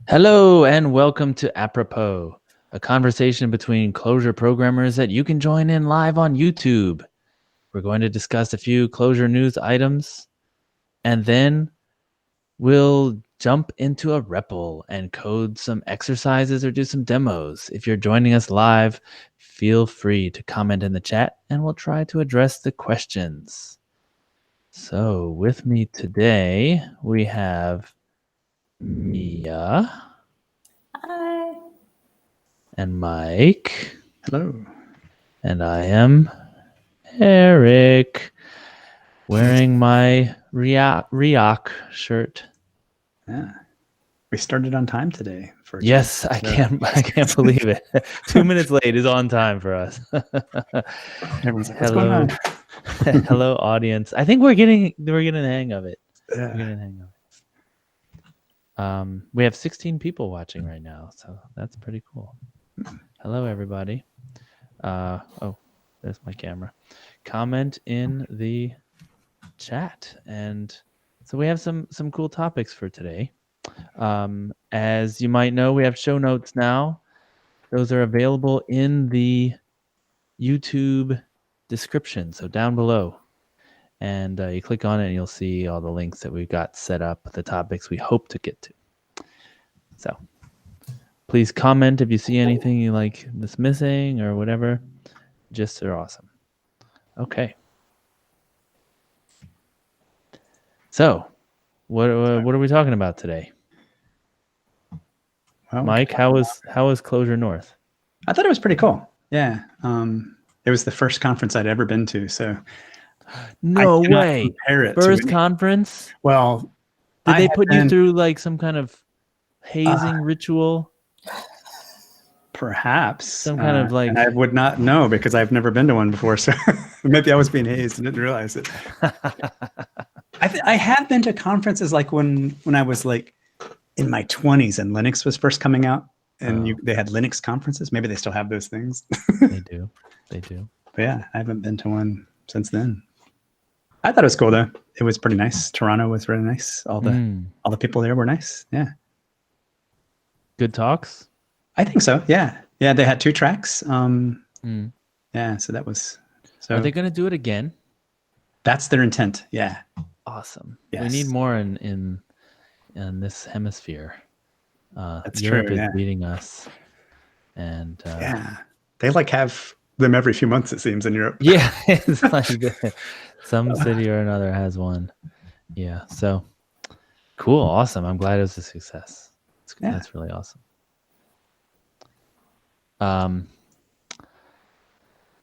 Hello and welcome to Apropos, a conversation between Clojure programmers that you can join in live on YouTube. We're going to discuss a few Clojure news items, and then we'll jump into a REPL and code some exercises or do some demos. If you're joining us live, feel free to comment in the chat and we'll try to address the questions. So with me today, we have Mia. Hi. And Mike. Hello. And I am Eric, wearing my Riak shirt. Yeah. We started on time today. Yes, I can't believe it. 2 minutes late is on time for us. Everyone's like, what's going on? Hello, audience. I think we're getting the hang of it. Yeah. We're getting the hang of it. We have 16 people watching right now, so that's pretty cool. Hello, everybody. Oh, there's my camera. Comment in the chat, and so we have some cool topics for today. As you might know, we have show notes now. Those are available in the YouTube description, so down below. And you click on it and you'll see all the links that we've got set up, the topics we hope to get to. So please comment if you see anything you like that's missing or whatever. Just are awesome. Okay. So what are we talking about today? Well, Mike, how was Clojure North? I thought it was pretty cool. Yeah. It was the first conference I'd ever been to, so no way. First conference? Well, did they put you through like some kind of hazing ritual? Perhaps. Some kind of like... And I would not know because I've never been to one before, so maybe I was being hazed and didn't realize it. I have been to conferences like when I was like in my 20s and Linux was first coming out, and they had Linux conferences. Maybe they still have those things. They do. But yeah, I haven't been to one since then. I thought it was cool though. It was pretty nice. Toronto was really nice. All the people there were nice. Yeah. Good talks? I think so. Yeah. Yeah. They had 2 tracks. Yeah. So that was. So are they going to do it again? That's their intent. Yeah. Awesome. Yes. We need more in this hemisphere. That's Europe true. is beating us. And yeah, they like have them every few months, it seems, in Europe. Yeah. It's like some city or another has one. Yeah. So cool. Awesome. I'm glad it was a success. That's really awesome.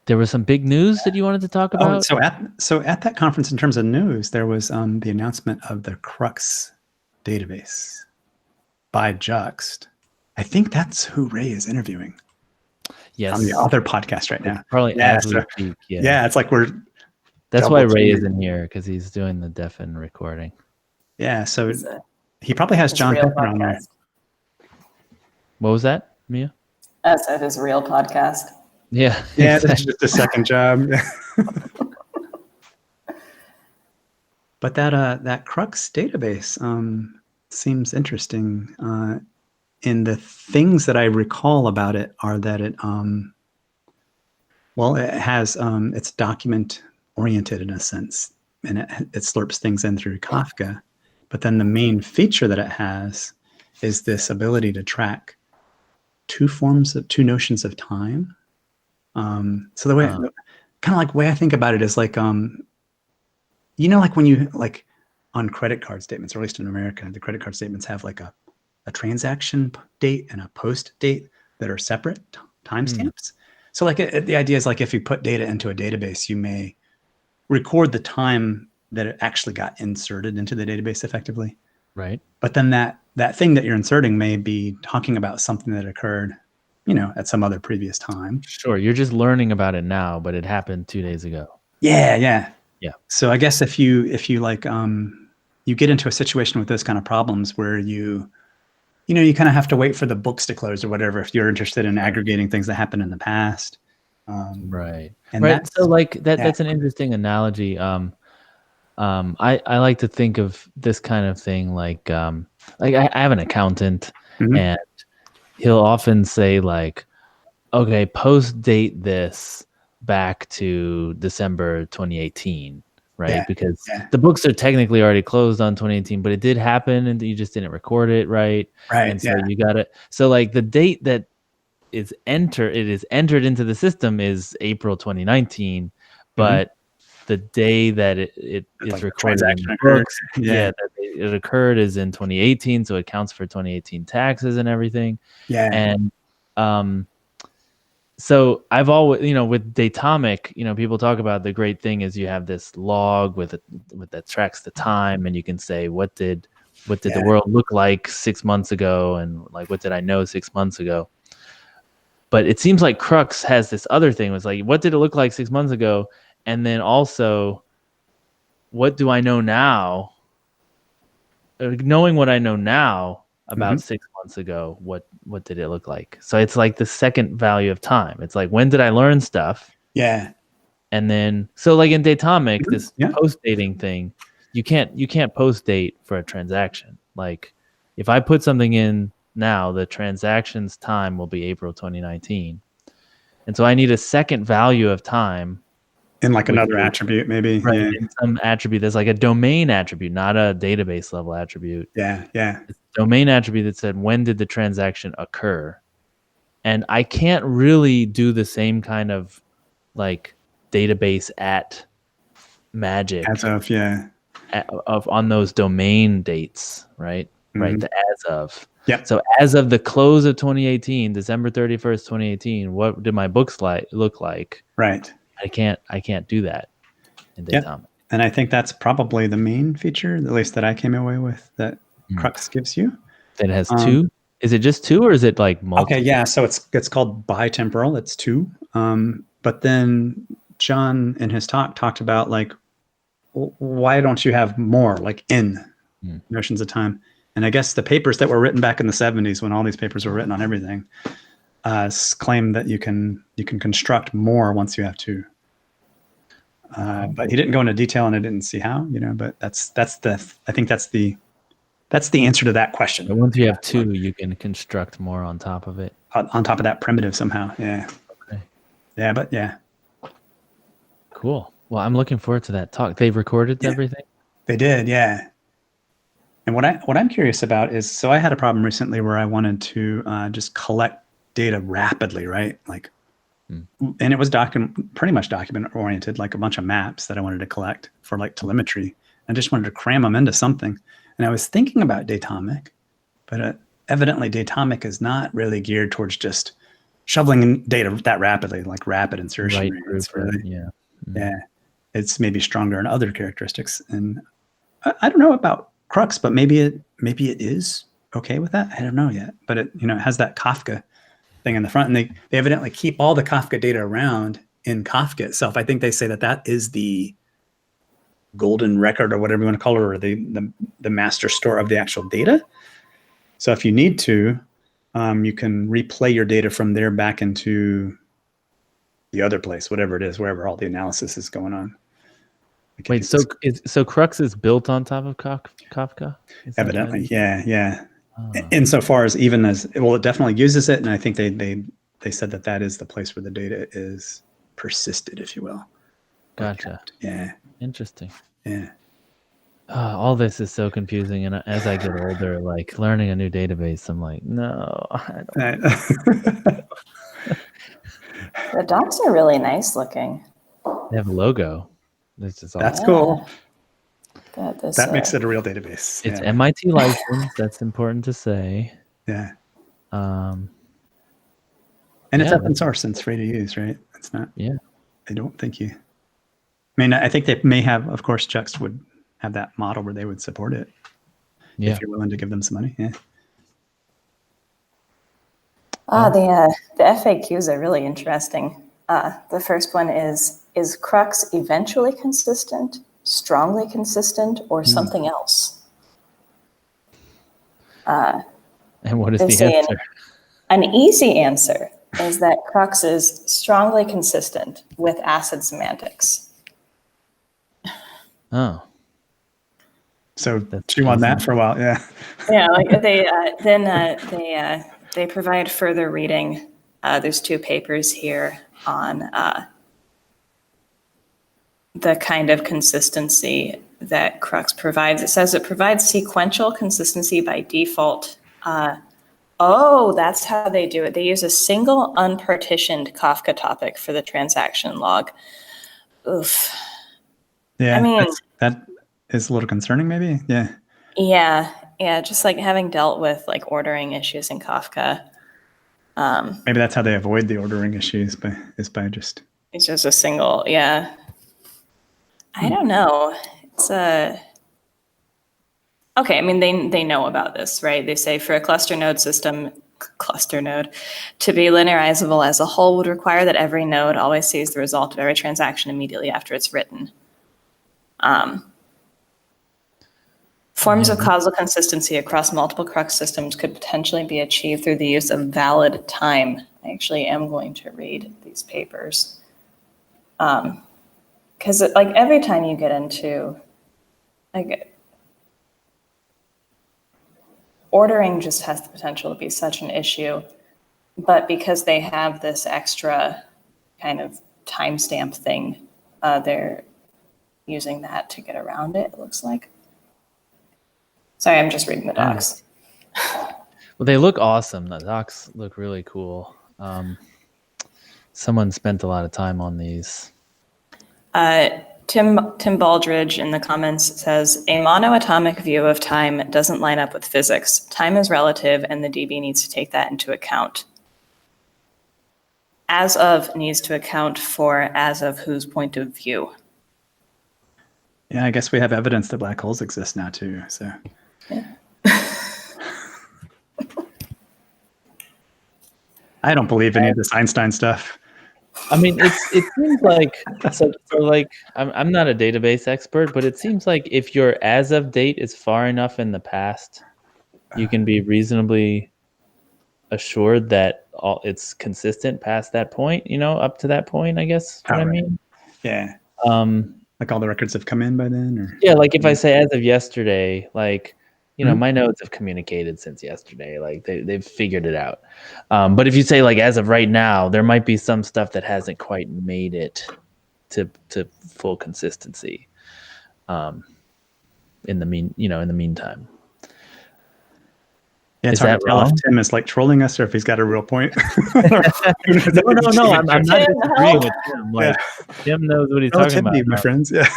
There was some big news that you wanted to talk about. So at that conference, in terms of news, there was the announcement of the Crux database by Juxt. I think that's who Ray is interviewing. Yes, on the other podcast right now. Probably as we speak. Yeah, it's like we're. That's why Ray is in here, because he's doing the deafen recording. Yeah, so he probably has John Pittman on there. What was that, Mia? I said his real podcast. Yeah. Yeah, this is just a second job. But that Crux database seems interesting. And the things that I recall about it are that it has it's document oriented in a sense, and it slurps things in through Kafka. But then the main feature that it has is this ability to track 2 notions of time. So the way, kind of like the way I think about it is like, like when you like on credit card statements, or at least in America, the credit card statements have like a transaction date and a post date that are separate timestamps. So like the idea is like if you put data into a database, you may record the time that it actually got inserted into the database effectively. Right. But then that thing that you're inserting may be talking about something that occurred, at some other previous time. Sure. You're just learning about it now, but it happened 2 days ago. Yeah. Yeah. So I guess if you like, you get into a situation with those kind of problems where you kind of have to wait for the books to close or whatever, if you're interested in aggregating things that happened in the past. Right. And right. So like that's an interesting analogy. I like to think of this kind of thing like I have an accountant Mhm. And he'll often say like, okay, post date this back to December 2018, right? Yeah, Because yeah. the books are technically already closed on 2018, but it did happen and you just didn't record it, right? Right. And so Yeah. you got it. So like the date that it is entered into the system is April 2019, but the day that it is Like the recorded in the transaction occurred. books, Yeah. that it occurred is in 2018, so it counts for 2018 taxes and everything. Yeah. And so I've always, with Datomic, people talk about the great thing is you have this log with that tracks the time, and you can say what did Yeah. the world look like 6 months ago, and like what did I know 6 months ago. But it seems like Crux has this other thing. It's like, what did it look like 6 months ago? And then also, what do I know now? Knowing what I know now about Mhm. 6 months ago, what did it look like? So it's like the second value of time. It's like, when did I learn stuff? Yeah. And then, so like in Datomic, this Yeah. post dating thing, you can't post date for a transaction. Like if I put something in now, the transaction's time will be April 2019. And so I need a second value of time, In like which another is attribute, maybe. right Yeah. in some attribute that's like a domain attribute, not a database level attribute. Yeah. Yeah. It's a domain attribute that said, when did the transaction occur? And I can't really do the same kind of like database at magic As of, yeah. of on those domain dates, right? Right. Mhm. The as of. Yep. So as of the close of 2018, December 31st, 2018, what did my books look like? Right. I can't do that in Yep. Datomic. And I think that's probably the main feature, at least that I came away with, that Crux gives you. That has Um, two. Is it just two, or is it like multiple? Okay, yeah. So it's called bitemporal. It's 2. But then John in his talk talked about like, why don't you have more, like in notions of time? And I guess the papers that were written back in the 70s, when all these papers were written on everything, claim that you can construct more once you have 2. But he didn't go into detail, and I didn't see how. But I think that's the answer to that question. But once you have 2, you can construct more on top of it. On top of that primitive somehow. Yeah. Okay. Yeah, but yeah. Cool. Well, I'm looking forward to that talk. They've recorded everything? They did, yeah. And what I'm curious about is, so I had a problem recently where I wanted to just collect data rapidly, right? Like, and it was pretty much document oriented, like a bunch of maps that I wanted to collect for like telemetry. I just wanted to cram them into something. And I was thinking about Datomic, but evidently Datomic is not really geared towards just shoveling in data that rapidly, like rapid insertion. Right. Right? It's really, Yeah. yeah, it's maybe stronger in other characteristics. And I don't know about Crux, but maybe it is okay with that. I don't know yet, but it it has that Kafka thing in the front, and they evidently keep all the Kafka data around in Kafka itself. I think they say that is the golden record, or whatever you want to call it, or the master store of the actual data. So if you need to, you can replay your data from there back into the other place, whatever it is, wherever all the analysis is going on. Wait, so Crux is built on top of Kafka? Evidently, yeah. Insofar as even as, well, it definitely uses it, and I think they said that is the place where the data is persisted, if you will. Gotcha. Yeah. Interesting. Yeah. All this is so confusing, and as I get older, like learning a new database, I'm like, no, I don't. The docs are really nice looking. They have a logo. This is That's awesome. cool. That Makes it a real database. It's MIT licensed. That's important to say. Yeah. And it's open source and it's free to use, right? It's not. Yeah. I don't think you. I mean, I think they may have, of course, Jux would have that model where they would support it. Yeah. If you're willing to give them some money. Yeah. The FAQs are really interesting. The first one is Crux eventually consistent, strongly consistent, or something else? And what is the answer? An easy answer is that Crux is strongly consistent with ACID semantics. Oh. So That's chew on that amazing. for a while. Yeah. Yeah, like they provide further reading. There's 2 papers here on the kind of consistency that Crux provides. It says it provides sequential consistency by default. That's how they do it. They use a single unpartitioned Kafka topic for the transaction log. Oof. Yeah. I mean, that is a little concerning, maybe. Yeah. yeah, just like having dealt with like ordering issues in Kafka. Maybe that's how they avoid the ordering issues by just. It's just a single, yeah. I don't know. It's okay. I mean, they know about this, right? They say for a cluster node system, to be linearizable as a whole would require that every node always sees the result of every transaction immediately after it's written. Forms of causal consistency across multiple Crux systems could potentially be achieved through the use of valid time. I actually am going to read these papers. Because like every time you get into like ordering just has the potential to be such an issue, but because they have this extra kind of timestamp thing, they're using that to get around it, it looks like. Sorry, I'm just reading the docs. Well, they look awesome. The docs look really cool. Someone spent a lot of time on these. Tim Baldridge in the comments says, a monoatomic view of time doesn't line up with physics. Time is relative, and the DB needs to take that into account. As of needs to account for as of whose point of view. Yeah, I guess we have evidence that black holes exist now too. So. Yeah. I don't believe any of this Einstein stuff. I mean, it seems like so like I'm not a database expert, but it seems like if your as of date is far enough in the past, you can be reasonably assured that it's consistent past that point. Up to that point, I guess. What I mean. Yeah. Um. Like all the records have come in by then, or yeah, like if I say as of yesterday, like. My nodes have communicated since yesterday. Like they've figured it out. But if you say like as of right now, there might be some stuff that hasn't quite made it to full consistency. In the meantime. Yeah, it's Is hard that to tell wrong? if Tim is like trolling us or if he's got a real point. No. I'm not disagreeing with Tim. Like Tim knows what he's talking about. My friends. Yeah.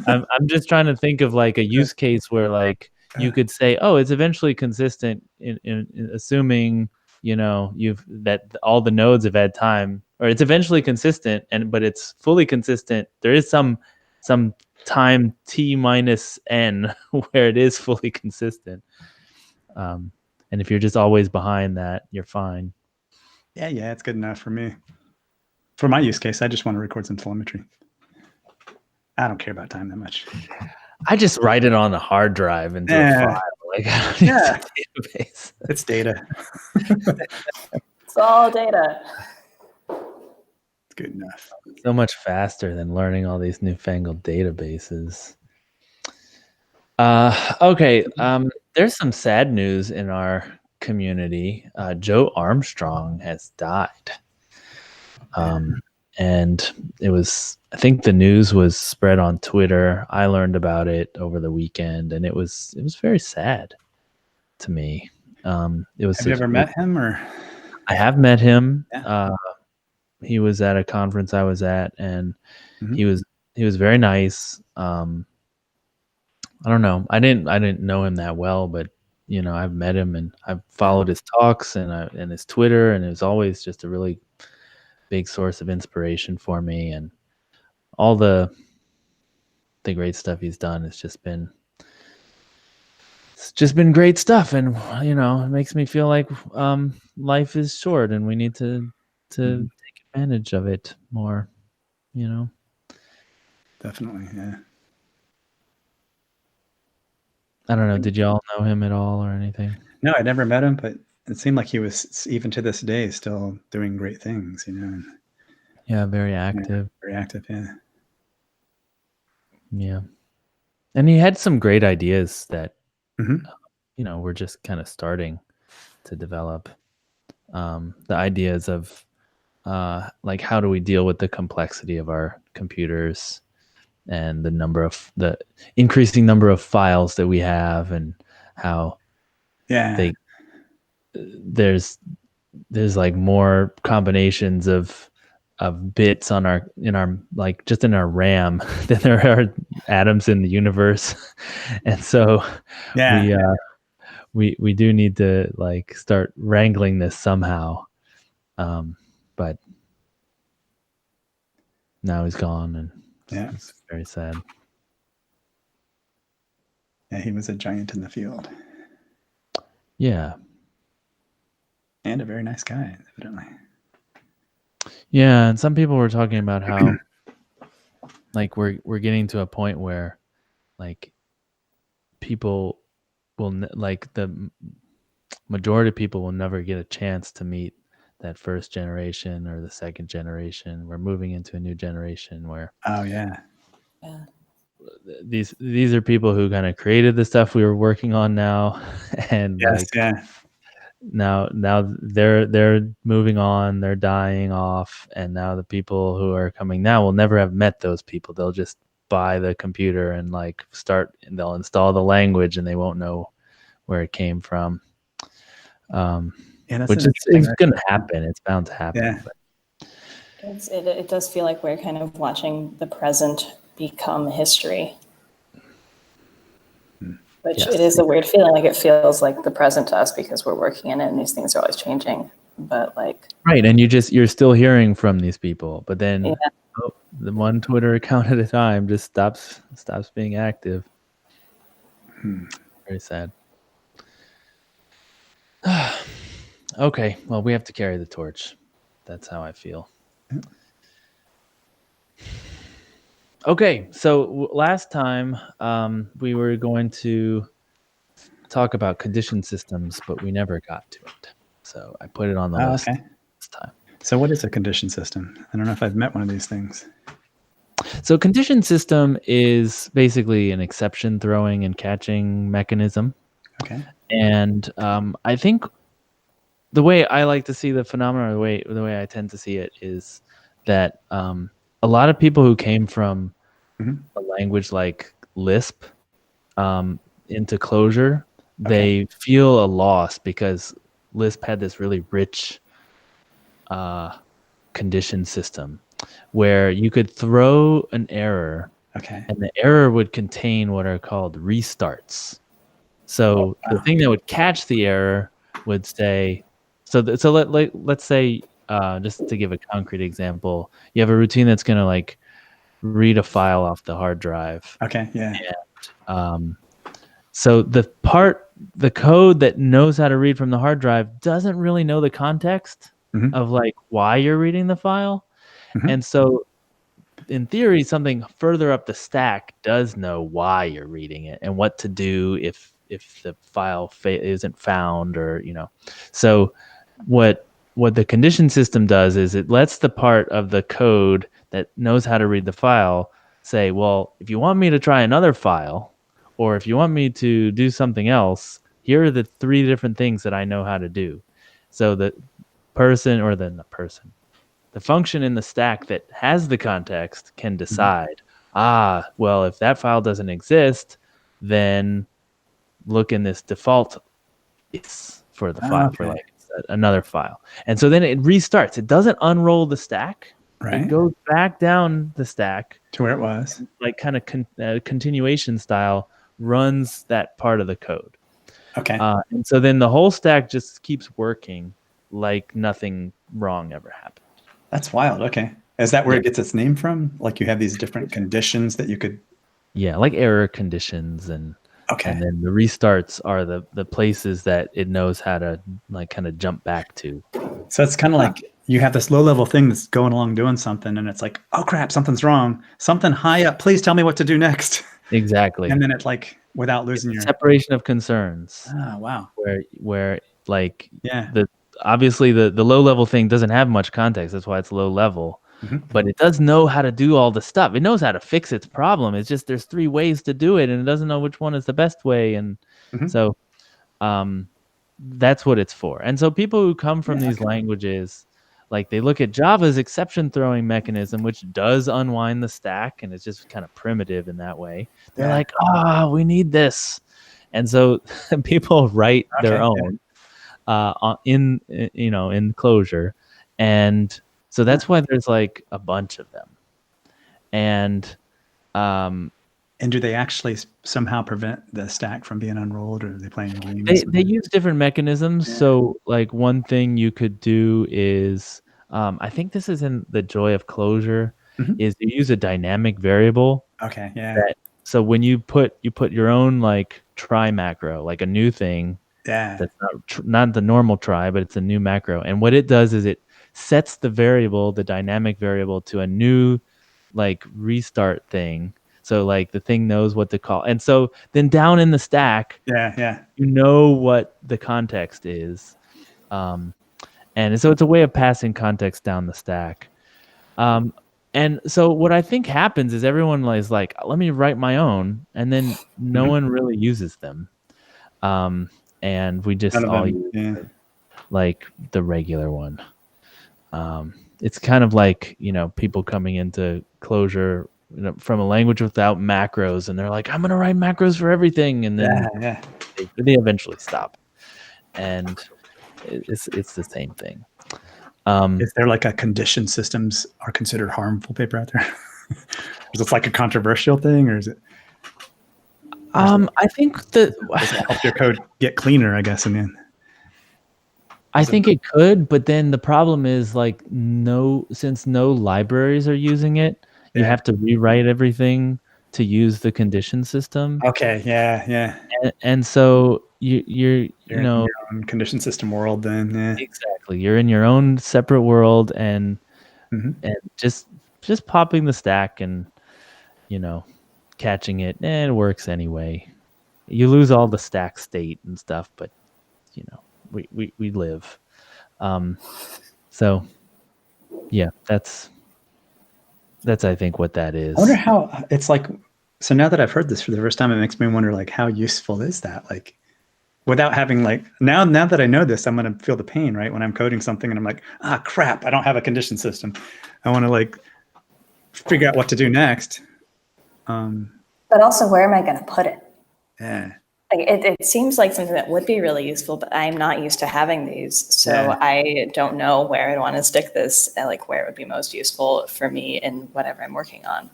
I'm just trying to think of like a use case where like you could say, oh, it's eventually consistent in assuming that all the nodes have had time, or it's eventually consistent, but it's fully consistent. There is some time t minus n where it is fully consistent. And if you're just always behind that, you're fine. Yeah, it's good enough for me. For my use case, I just want to record some telemetry. I don't care about time that much. I just write it on a hard drive into a file. Like, I don't need a database. It's data. It's all data. It's good enough. So much faster than learning all these newfangled databases. Okay. There's some sad news in our community. Joe Armstrong has died. And I think the news was spread on Twitter. I learned about it over the weekend, and it was very sad to me. Have you ever met him, or? I have met him. Yeah. He was at a conference I was at, and he was very nice. I don't know. I didn't know him that well, but I've met him and I've followed his talks and his Twitter, and it was always just a really big source of inspiration for me, and all the great stuff he's done. It's just been great stuff, and it makes me feel like life is short, and we need to take advantage of it more. Definitely, yeah. I don't know. Did y'all know him at all or anything? No, I never met him, but it seemed like he was, even to this day, still doing great things. Yeah, very active. Yeah, very active. Yeah. Yeah. And he had some great ideas that Mhm. we're just kind of starting to develop. The ideas of like how do we deal with the complexity of our computers and the increasing number of files that we have, and how Yeah. there's like more combinations of bits in our like just in our RAM than there are atoms in the universe. And so Yeah. we do need to like start wrangling this somehow. But now he's gone, and Yeah. it's very sad. Yeah. He was a giant in the field Yeah. and a very nice guy, evidently. Yeah, and some people were talking about how like we're getting to a point where like people like the majority of people will never get a chance to meet that first generation or the second generation. We're moving into a new generation where Oh yeah. Yeah. these are people who kind of created the stuff we were working on now, and Yes. like Yeah. now they're moving on, they're dying off, and now the people who are coming now will never have met those people. They'll just buy the computer and like and they'll install the language, and they won't know where it came from. Yeah. That's Which an interesting is going to idea. happen. It's bound to happen. Yeah. But It does feel like we're kind of watching the present become history, which yes. it is a weird feeling. Like it feels like the present to us because we're working in it and these things are always changing. But like, Right, and you're still hearing from these people, but then yeah, the one Twitter account at a time just stops being active. Very sad. Okay, well, we have to carry the torch. That's how I feel. Okay, so last time we were going to talk about condition systems, but we never got to it. So I put it on the Oh, list okay. this time. So what is a condition system? I don't know if I've met one of these things. So condition system is basically an exception throwing and catching mechanism. Okay. And I think the way I like to see the phenomenon, or the way I tend to see it, is that a lot of people who came from Mhm. a language like Lisp into Clojure, they feel a loss because Lisp had this really rich condition system where you could throw an error, Okay. and the error would contain what are called restarts. So the thing that would catch the error would say, let's say, just to give a concrete example, you have a routine that's going to like read a file off the hard drive. Okay. Yeah. So the code that knows how to read from the hard drive doesn't really know the context Mhm. of like why you're reading the file. Mhm. And so in theory, something further up the stack does know why you're reading it and what to do if the file isn't found, or So what the condition system does is it lets the part of the code that knows how to read the file say, well, if you want me to try another file, or if you want me to do something else, here are the three different things that I know how to do. So the the function in the stack that has the context can decide, well, if that file doesn't exist, then look in this default place for the file, for Okay. like another file. And so then it restarts. It doesn't unroll the stack. It Right. goes back down the stack, To where it was. like kind of continuation style, runs that part of the code. Okay. And so then the whole stack just keeps working like nothing wrong ever happened. That's wild. Okay. Is that where Yeah. it gets its name from? Like you have these different conditions that you could. Yeah, like error conditions, and Okay. then the restarts are the places that it knows how to like kind of jump back to. So it's kind of like you have this low level thing that's going along doing something, and it's like, oh crap, something's wrong. Something high up. Please tell me what to do next. Exactly. And then it's like without losing your. Separation of concerns, Ah, wow. where like Yeah. obviously the low level thing doesn't have much context. That's why it's low level. but it does know how to do all the stuff. It knows how to fix its problem. It's just there's 3 ways to do it, and it doesn't know which one is the best way. And so that's what it's for. And so people who come from these languages, like they look at Java's exception throwing mechanism, which does unwind the stack, and it's just kind of primitive in that way. They're like, we need this. And so people write their own in Clojure. And so that's why there's like a bunch of them. And do they actually somehow prevent the stack from being unrolled, or are they playing games? They use different mechanisms. So like one thing you could do is, I think this is in the joy of Clojure, is you use a dynamic variable. Okay, yeah. So when you put your own like try macro, like a new thing, that's not the normal try, but it's a new macro. And what it does is it sets the variable, the dynamic variable, to a new like restart thing. So like the thing knows what to call. And so then down in the stack, you know what the context is. And so it's a way of passing context down the stack. And so what I think happens is everyone is like, let me write my own, and then no one really uses them. And we just all use like the regular one. It's kind of like, people coming into Clojure from a language without macros, and they're like, I'm going to write macros for everything. And then they eventually stop. And it's the same thing. Is there like a condition systems are considered harmful paper out there? Is it like a controversial thing, or is it? I think that does it help your code get cleaner, I guess. I think it could, but then the problem is like since no libraries are using it, you have to rewrite everything to use the condition system. Okay, yeah. And so you're in your own condition system world then. Yeah. Exactly. You're in your own separate world, and just popping the stack and catching it, and it works anyway. You lose all the stack state and stuff, but we live. So yeah, that's I think what that is. I wonder how it's like. So now that I've heard this for the first time, it makes me wonder, like, how useful is that? Like, without having like now that I know this, I'm going to feel the pain, right? When I'm coding something and I'm like, crap, I don't have a condition system. I want to like figure out what to do next. But also, where am I going to put it? Yeah. Like it seems like something that would be really useful, but I'm not used to having these. So I don't know where I'd want to stick this, and like where it would be most useful for me in whatever I'm working on.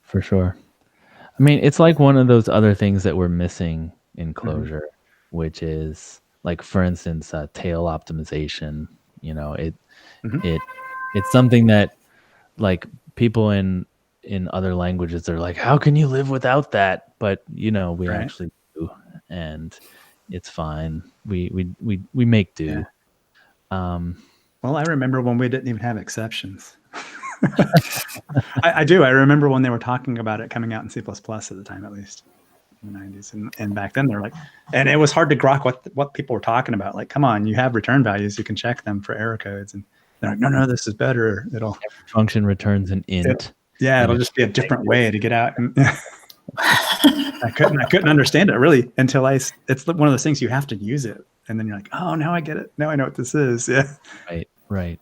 For sure. I mean, it's like one of those other things that we're missing in Clojure, which is like, for instance, tail optimization. It's something that like people in other languages are like, how can you live without that? But we actually do, and it's fine. We make do. Well, I remember when we didn't even have exceptions. I do. I remember when they were talking about it coming out in C++ at the time, at least in the 90s. And back then they're like, and it was hard to grok what people were talking about. Like, come on, you have return values. You can check them for error codes. And they're like, no, this is better. Every function returns an int. It'll just be a different way to get out. And I couldn't understand it really until it's one of those things you have to use it. And then you're like, oh, now I get it. Now I know what this is. Yeah. Right.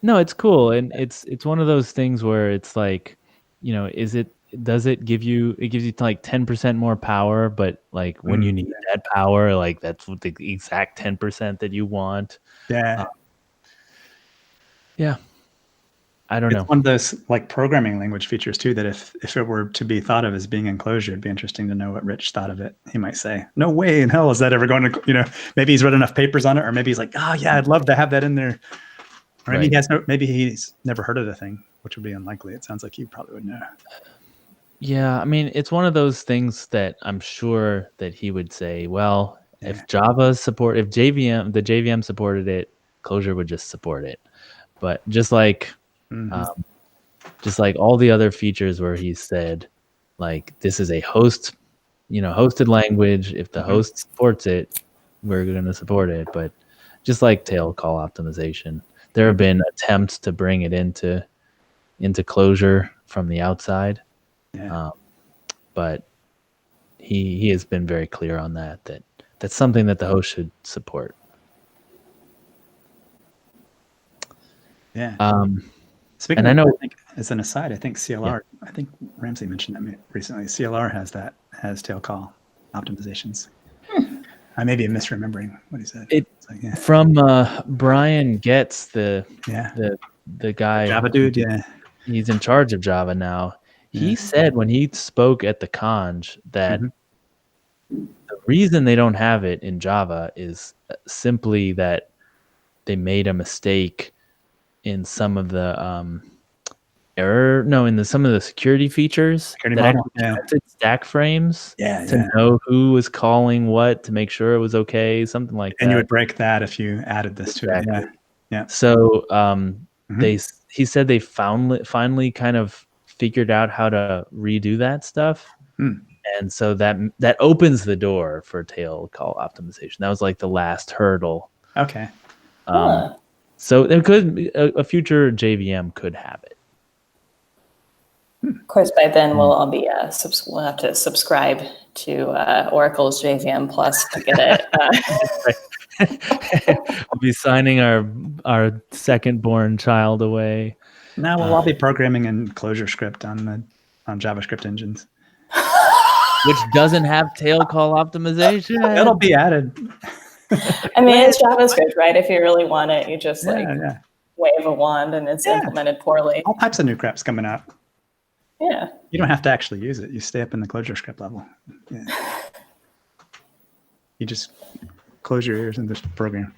No, it's cool. And it's one of those things where it's like, does it gives you like 10% more power, but like when you need that power, like that's the exact 10% that you want. Yeah. I don't know. It's one of those like programming language features too, that if it were to be thought of as being in Clojure, it'd be interesting to know what Rich thought of it. He might say, no way in hell is that ever going to, maybe he's read enough papers on it, or maybe he's like, oh yeah, I'd love to have that in there. Or maybe he's never heard of the thing, which would be unlikely. It sounds like you probably would know. Yeah, I mean, it's one of those things that I'm sure that he would say, well, if the JVM supported it, Clojure would just support it. But just like all the other features where he said, like, this is a hosted language. If the host supports it, we're going to support it. But just like tail call optimization, there have been attempts to bring it into into Clojure from the outside. Yeah. But he has been very clear on that that's something that the host should support. Yeah. and Speaking I of, know- I think as an aside, I think CLR. I think Ramsey mentioned that recently. CLR has tail call optimizations. I may be misremembering what he said. From Brian Getz, the guy, Java dude. Yeah. He's in charge of Java now. He said when he spoke at the conj that the reason they don't have it in Java is simply that they made a mistake in some of the some of the security features that model. counted stack frames to know who was calling what to make sure it was okay, something like that. And you would break that if you added this to it. Yeah. So he said they finally kind of figured out how to redo that stuff. And so that opens the door for tail call optimization. That was like the last hurdle. Okay. So there could be a future JVM could have it. Of course, by then we'll all be we'll have to subscribe to Oracle's JVM Plus to get it. We'll be signing our second-born child away. Now we'll all be programming in Clojure script on JavaScript engines, which doesn't have tail call optimization. It'll be added. I mean, it's JavaScript, right? If you really want it, you just wave a wand and it's implemented poorly. All types of new crap's coming out. Yeah. You don't have to actually use it. You stay up in the Clojure script level. Yeah. You just close your ears and just program.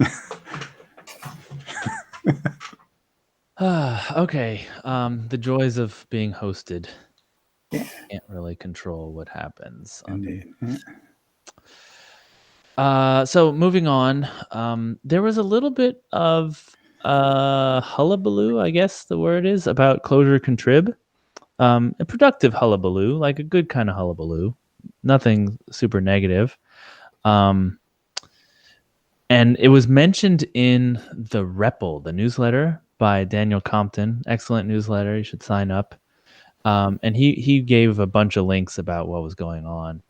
Okay. The joys of being hosted. Can't really control what happens. Indeed. So moving on, there was a little bit of hullabaloo, I guess the word is, about Clojure contrib. A productive hullabaloo, like a good kind of hullabaloo, nothing super negative. And it was mentioned in the REPL, the newsletter by Daniel Compton. Excellent newsletter. You should sign up. And he gave a bunch of links about what was going on.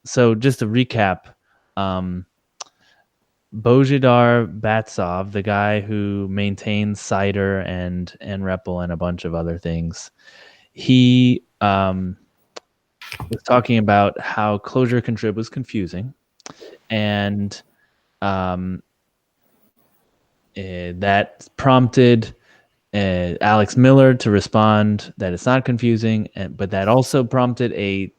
So just to recap, Bojidar Batsov, the guy who maintains Cider and REPL and a bunch of other things, he was talking about how Clojure contrib was confusing, and that prompted Alex Miller to respond that it's not confusing, but that also prompted a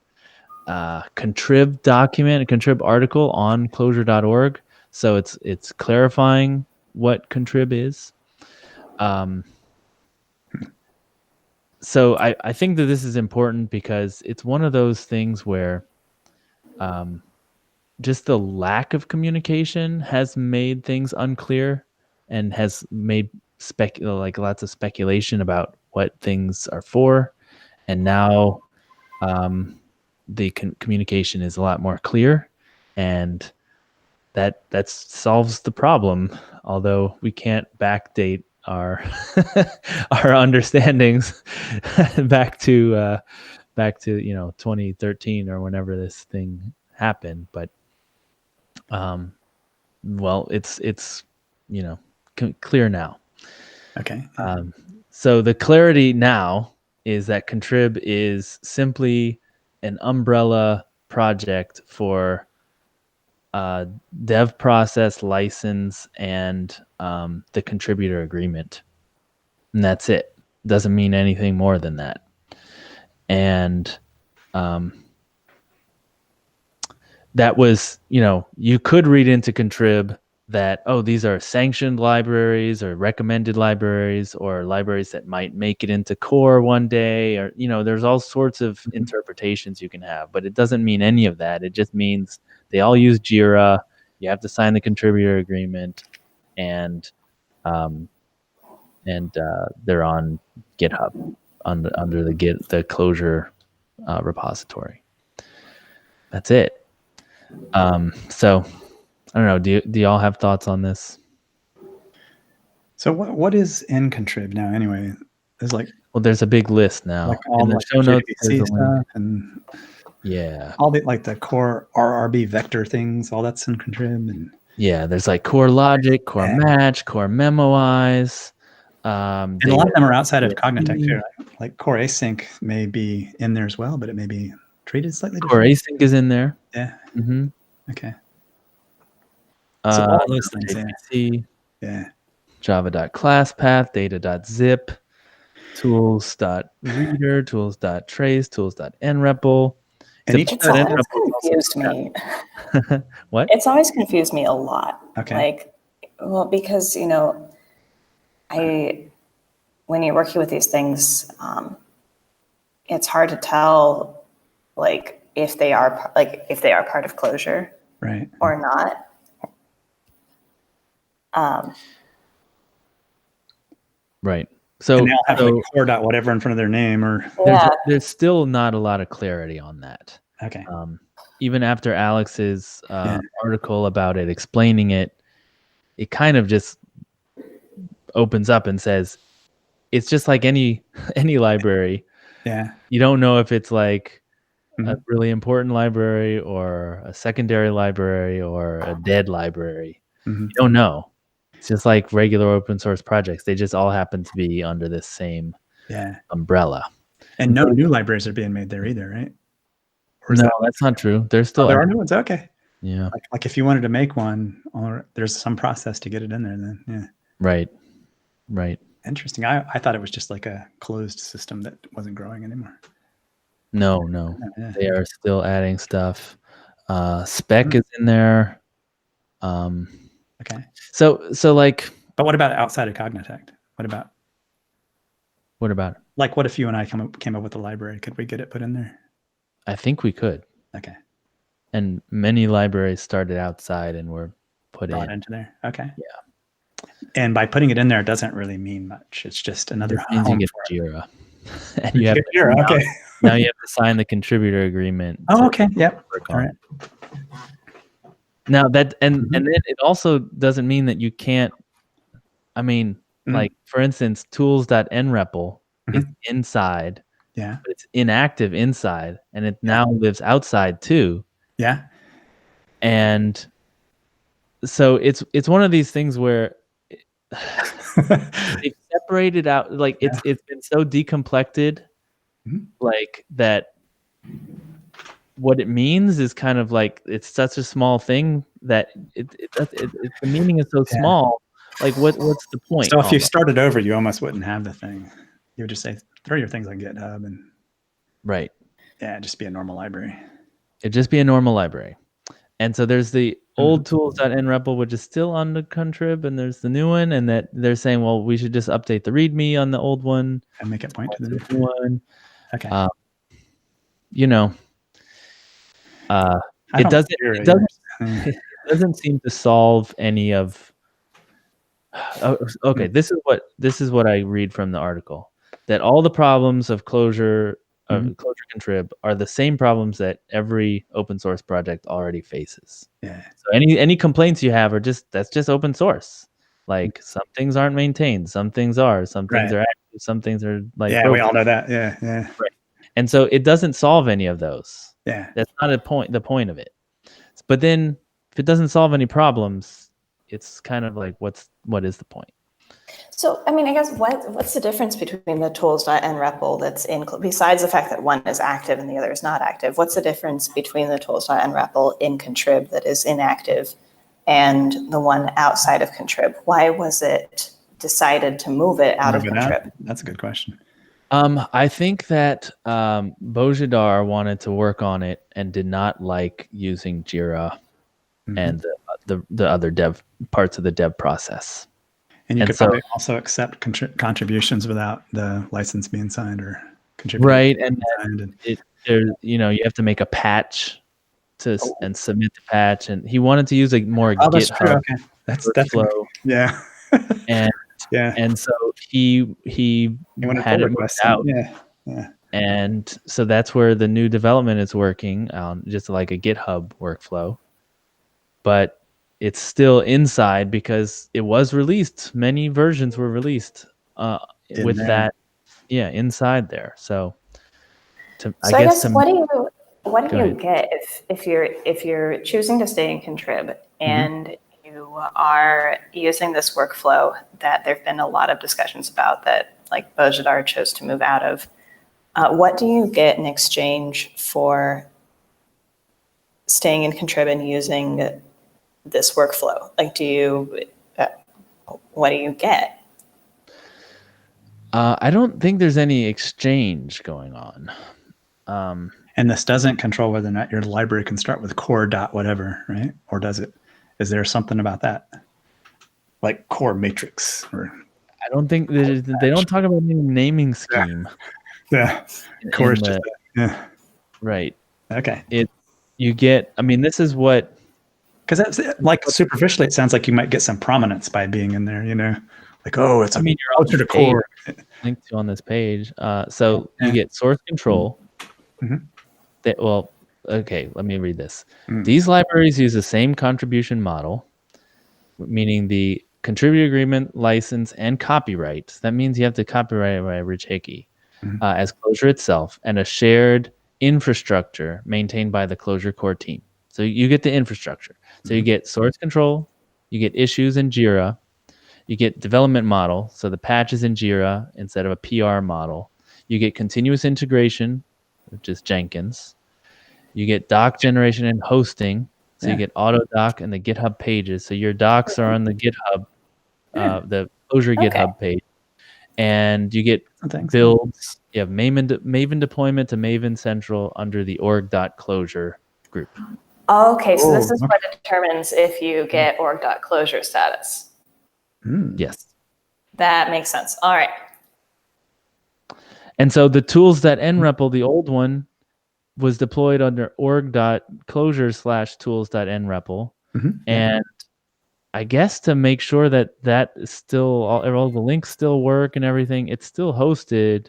contrib document, a contrib article on Clojure.org. So it's clarifying what contrib is. So I think that this is important because it's one of those things where just the lack of communication has made things unclear and has made lots of speculation about what things are for. And now the communication is a lot more clear, and that solves the problem, although we can't backdate our our understandings back to 2013 or whenever this thing happened. But well, it's clear now. Okay. So the clarity now is that contrib is simply an umbrella project for dev process, license, and the contributor agreement. And that's it. Doesn't mean anything more than that. And that was, you could read into contrib that, these are sanctioned libraries or recommended libraries or libraries that might make it into core one day, or, there's all sorts of interpretations you can have, but it doesn't mean any of that. It just means they all use Jira. You have to sign the contributor agreement, and they're on GitHub under the Clojure repository. That's it. So I don't know. Do y'all have thoughts on this? So what is in contrib now anyway? There's like there's a big list now. all In the like show notes, JDBC there's a link. stuff and Yeah. all the like the core RRB vector things, all that's in contrib. And Yeah, there's like core logic, core match, core memoize. a lot of them are outside of Cognitect DSP. too. Right? Like core async may be in there as well, but it may be treated slightly Core different. async is in there. Yeah. Mm-hmm. Okay. So all those things. JDBC, Yeah. Java.classpath, data.zip, tools.reader, tools.trace, tools.nrepl. And each It's always confused me. What? It's always confused me a lot. Okay. Like, well, because, you know, when you're working with these things, it's hard to tell, like, if they are part of Clojure right. or not. Right. So and they all have like core dot whatever in front of their name, or there's still not a lot of clarity on that. okay. Even after Alex's article about it, explaining it, it kind of just opens up and says it's just like any library. Yeah. You don't know if it's like a really important library or a secondary library or a dead library. You don't know. It's just like regular open source projects. They just all happen to be under this same umbrella. And no new libraries are being made there either, right? Or no, that's not true. There's still there are new ones. Okay. Yeah. Like if you wanted to make one, or there's some process to get it in there then. Yeah. Right. Right. Interesting. I thought it was just like a closed system that wasn't growing anymore. No. They are still adding stuff. Spec is in there. Okay. So like. But what about outside of Cognitect? What about it? Like, what if you and I came up with a library? Could we get it put in there? I think we could. Okay. And many libraries started outside and were brought into there. Okay. Yeah. And by putting it in there, it doesn't really mean much. It's just another means you get Jira. And you have Jira. Okay. Now you have to sign the contributor agreement. Oh, okay. Yep. All right. Now that and then it also doesn't mean that you can't. I mean, like for instance, tools.nrepl is inside. Yeah. But it's inactive inside, and it now lives outside too. Yeah. And so it's one of these things where they've separated out, like it's been so decomplexed, like that. What it means is kind of like it's such a small thing that the meaning is so small. Like what's the point? So if you started over, you almost wouldn't have the thing. You would just say throw your things on GitHub and just be a normal library. It'd just be a normal library. And so there's the old tools.nrepl, which is still on the contrib, and there's the new one, and that they're saying, well, we should just update the README on the old one and make it point to the new one. Okay. It doesn't seem to solve any of. Okay, this is what I read from the article, that all the problems of Clojure Clojure contrib are the same problems that every open source project already faces. Yeah. So any complaints you have are that's just open source. Like some things aren't maintained, some things are, some things are active, some things are like broken. We all know that. Yeah. Right. And so it doesn't solve any of those. Yeah. That's not the point of it. But then if it doesn't solve any problems, it's kind of like what is the point? So, I mean, I guess what's the difference between the tools.nrepl that's in, besides the fact that one is active and the other is not active, what's the difference between the tools.nrepl in contrib that is inactive and the one outside of contrib? Why was it decided to move it out of contrib? That's a good question. I think that Bojidar wanted to work on it and did not like using Jira and the other dev parts of the dev process. And you could probably also accept contributions without the license being signed or contributing. Right, and you have to make a patch and submit the patch. And he wanted to use more GitHub workflow. Yeah. And so he had it moved out. Yeah. And so that's where the new development is working on, just like a GitHub workflow. But it's still inside because it was released. Many versions were released with that inside there. So So I guess what do you Go ahead. get if you're choosing to stay in Contrib and you are using this workflow that there've been a lot of discussions about that like Bojidar chose to move out of? What do you get in exchange for staying in Contrib and using this workflow? Like, what do you get? I don't think there's any exchange going on. And this doesn't control whether or not your library can start with core dot whatever, right? Or does it? Is there something about that? Like core matrix or I don't think they don't talk about any naming scheme. yeah. Core is just yeah. Right. Okay. You get, I mean, this is what, because that's like superficially it sounds like you might get some prominence by being in there, like, oh, it's you're closer to core linked to on this page. So you get source control. Okay, let me read this. These libraries use the same contribution model, meaning the contributor agreement, license, and copyright. That means you have to copyright by Rich Hickey as Clojure itself, and a shared infrastructure maintained by the Clojure core team. So you get the infrastructure. So you get source control, you get issues in Jira, you get development model, so the patch is in Jira instead of a PR model. You get continuous integration, which is Jenkins. You get doc generation and hosting. So you get Autodoc and the GitHub pages. So your docs are on the GitHub, the Clojure GitHub page. And you get builds. You have Maven deployment to Maven Central under the org.clojure group. Okay, so this is what determines if you get org.clojure status. Yes. That makes sense. All right. And so the tools.nrepl, the old one, was deployed under org.clojure/tools.nrepl. And I guess to make sure that is still all the links still work and everything, it's still hosted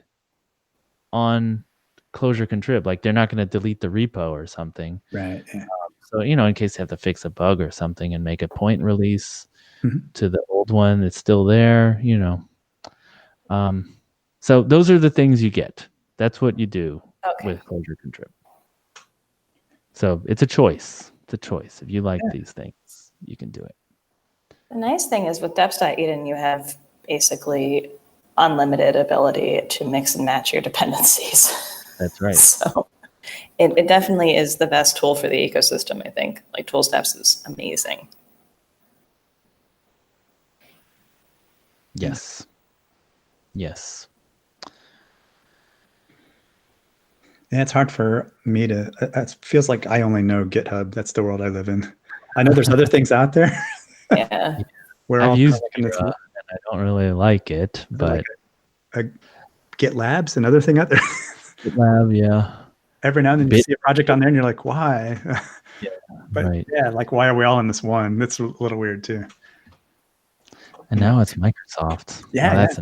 on Clojure Contrib. Like they're not going to delete the repo or something. Right. Yeah. So, in case they have to fix a bug or something and make a point release to the old one, it's still there, So those are the things you get. That's what you do with Clojure Contrib. So it's a choice. It's a choice. If you like these things, you can do it. The nice thing is with deps.eden, you have basically unlimited ability to mix and match your dependencies. That's right. So it definitely is the best tool for the ecosystem, I think. Like ToolsDeps is amazing. Yes. Yes. Yeah, it's hard for me to. It feels like I only know GitHub. That's the world I live in. I know there's other things out there. Yeah. I've used Jira, and I don't really like it, but GitLab's another thing out there. GitLab, yeah. Every now and then you see a project on there, and you're like, why? Yeah, but like, why are we all in this one? That's a little weird too. And now it's Microsoft. Yeah, that's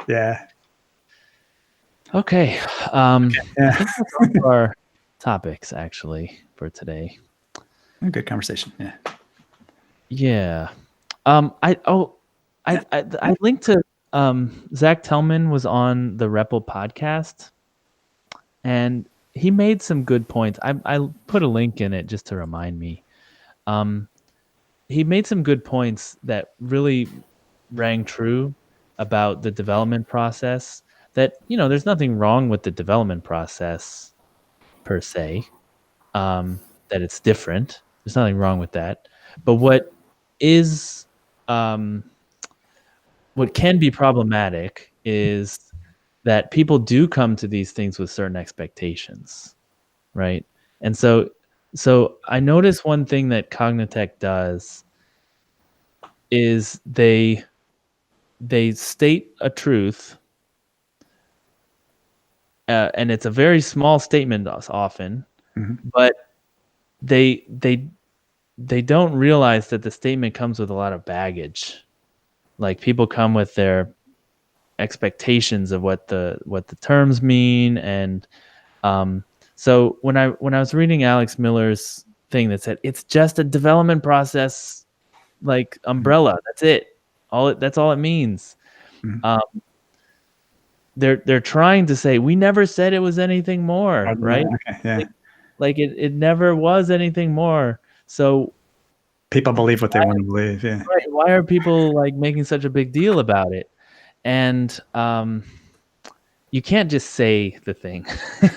yeah. Okay. I think that's all our topics actually for today. Good conversation. Yeah. Yeah. I linked to Zach Tellman was on the REPL podcast, and he made some good points. I put a link in it just to remind me. He made some good points that really rang true about the development process. That there's nothing wrong with the development process per se. That it's different. There's nothing wrong with that. But what can be problematic is that people do come to these things with certain expectations, right? And so I notice one thing that Cognitech does is they state a truth, and it's a very small statement often, but they don't realize that the statement comes with a lot of baggage. Like people come with their expectations of what the terms mean, and so when I was reading Alex Miller's thing that said it's just a development process, like umbrella, that's it. That's all it means. they're trying to say we never said it was anything more, right? Okay, yeah. Like it never was anything more. So People believe what they want to believe. Yeah. right, why are people like making such a big deal about it? And you can't just say the thing.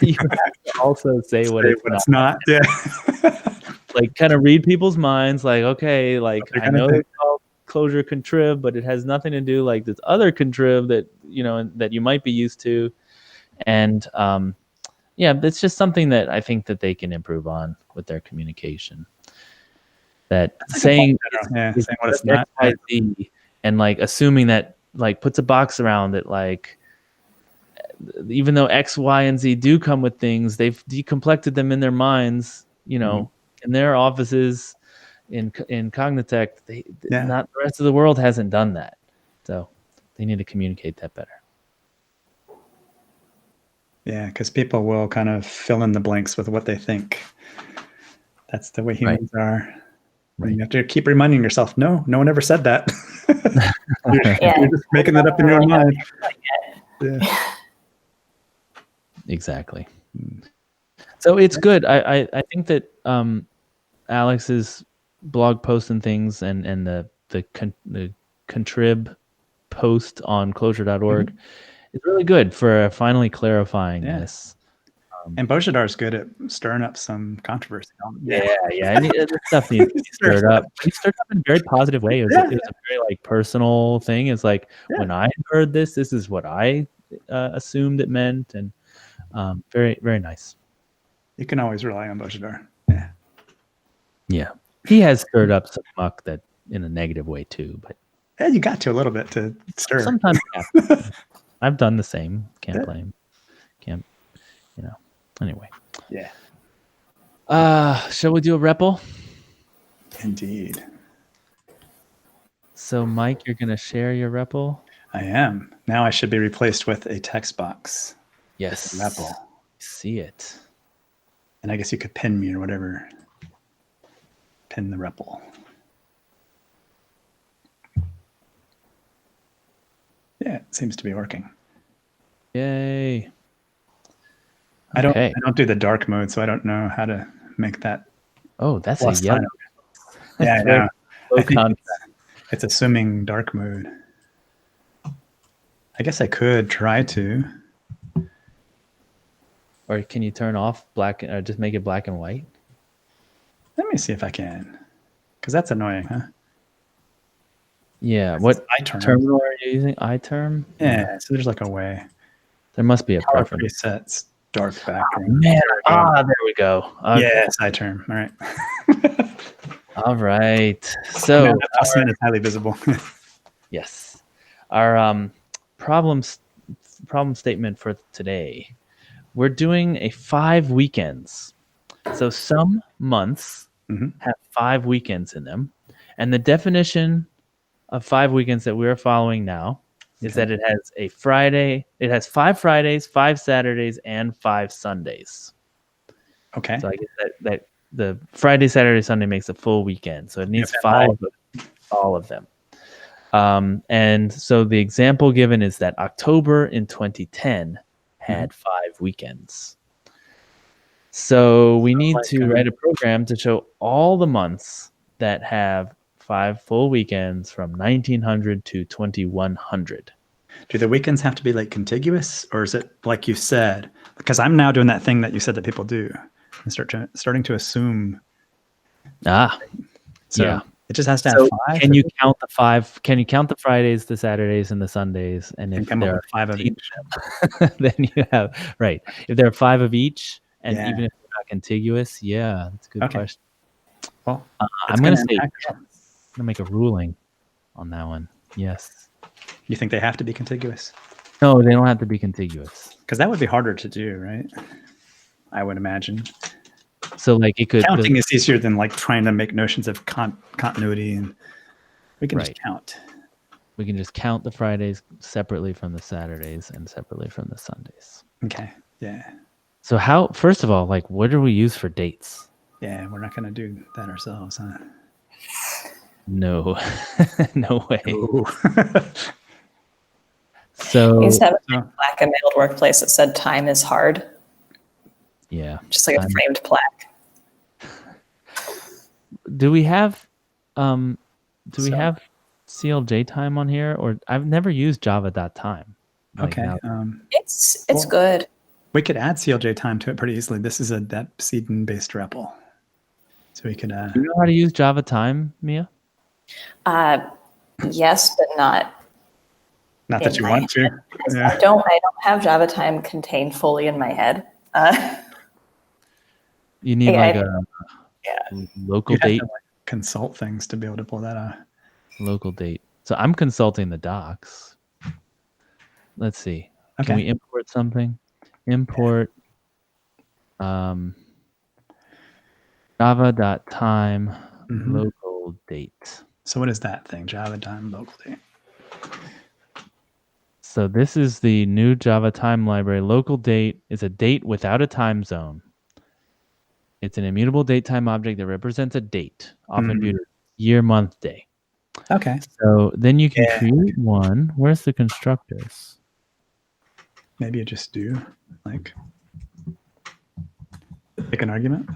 You have to also say what Say it's what not. it's not. Yeah. Like kind of read people's minds. Like, okay, like they're I gonna know think. it's called Clojure contrib, but it has nothing to do like this other contrib that that you might be used to. And yeah, it's just something that I think that they can improve on with their communication. That That's a good saying point, yeah, it's saying what it's just X, not. Y, Z, and like assuming that like puts a box around it, like even though X, Y, and Z do come with things, they've decomplected them in their minds, in their offices in Cognitech. Yeah. Not the rest of the world hasn't done that, so they need to communicate that better. Yeah, because people will kind of fill in the blanks with what they think. That's the way humans are. Right. You have to keep reminding yourself, no one ever said that. Yeah. You're just making that up in your own mind. Yeah. Exactly. So it's good. I think that Alex's blog post and things and the contrib post on Clojure.org is really good for finally clarifying this. And Bojidar is good at stirring up some controversy. Yeah. And this stuff needs to be stirred up. He stirred up in a very positive way. It was a very like personal thing. It's like when I heard this is what I assumed it meant, and very, very nice. You can always rely on Bojidar. Yeah. He has stirred up some muck that in a negative way too, but yeah, you got to a little bit to stir. Sometimes I've done the same. Can't blame. Can't, Anyway. Yeah. Shall we do a REPL? Indeed. So, Mike, you're gonna share your REPL? I am. Now I should be replaced with a text box. Yes. REPL. See it. And I guess you could pin me or whatever. Pin the REPL. Yeah, it seems to be working. Yay. I don't do the dark mode, so I don't know how to make that. Oh, that's a yellow. Yeah, I know. Low contrast. It's assuming dark mode. I guess I could try to. Or can you turn off black or just make it black and white? Let me see if I can. Because that's annoying, huh? Yeah. What terminal are you using? iTerm? Yeah, so there's like a way. There must be a preference. Presets, dark background. Man, there we go. Okay. Yeah, it's iTerm. All right. All right. So it's highly visible. Yes. Our problem statement for today. We're doing a 5 weekends. So some months have 5 weekends in them. And the definition of 5 weekends that we're following now is that it has 5 Fridays, 5 Saturdays, and 5 Sundays. Okay. So I guess that the Friday, Saturday, Sunday makes a full weekend. So it needs 5 of all of them. And so the example given is that October in 2010 had 5 weekends. So we need to write a program to show all the months that have 5 full weekends from 1900 to 2100. Do the weekends have to be like contiguous, or is it like you said? Because I'm now doing that thing that you said that people do and starting to assume. So it just has to have 5. Can you count the 5? Can you count the Fridays, the Saturdays, and the Sundays? And if there are 5 of each, then you have If there are 5 of each, and even if they're not contiguous, that's a good question. Well, I'm going to say I'm going to make a ruling on that one. Yes. You think they have to be contiguous? No, they don't have to be contiguous. Because that would be harder to do, right? I would imagine. So like it could counting is easier than like trying to make notions of continuity, and we can just count. We can just count the Fridays separately from the Saturdays and separately from the Sundays. Okay. Yeah. So first of all, like what do we use for dates? Yeah, we're not going to do that ourselves, huh? No. No way. So used to have a So, plaque in my old workplace that said "Time is hard," yeah. just like a framed plaque. Do we have do we So- have CLJ time on here, or I've never used java.time. Like okay. now. It's Well- good. We could add CLJ time to it pretty easily. This is a Depseedon-based REPL. So we could, Do you know how to use Java time, Mia? Yes, but not. not that in you my want to. head. Yeah. I don't have Java time contained fully in my head. You need Yeah, like I- a local You'd have date. to like consult things to be able to pull that out. Local date. So I'm consulting the docs. Let's see. Okay. Can we import something? Import java.time Mhm. local date. So what is that thing? Java time local date. So this is the new Java time library. Local date is a date without a time zone. It's an immutable date time object that represents a date, often viewed as year, month, day. Okay. So then you can Yeah. create one. Where's the constructors? Maybe you just do like pick an argument.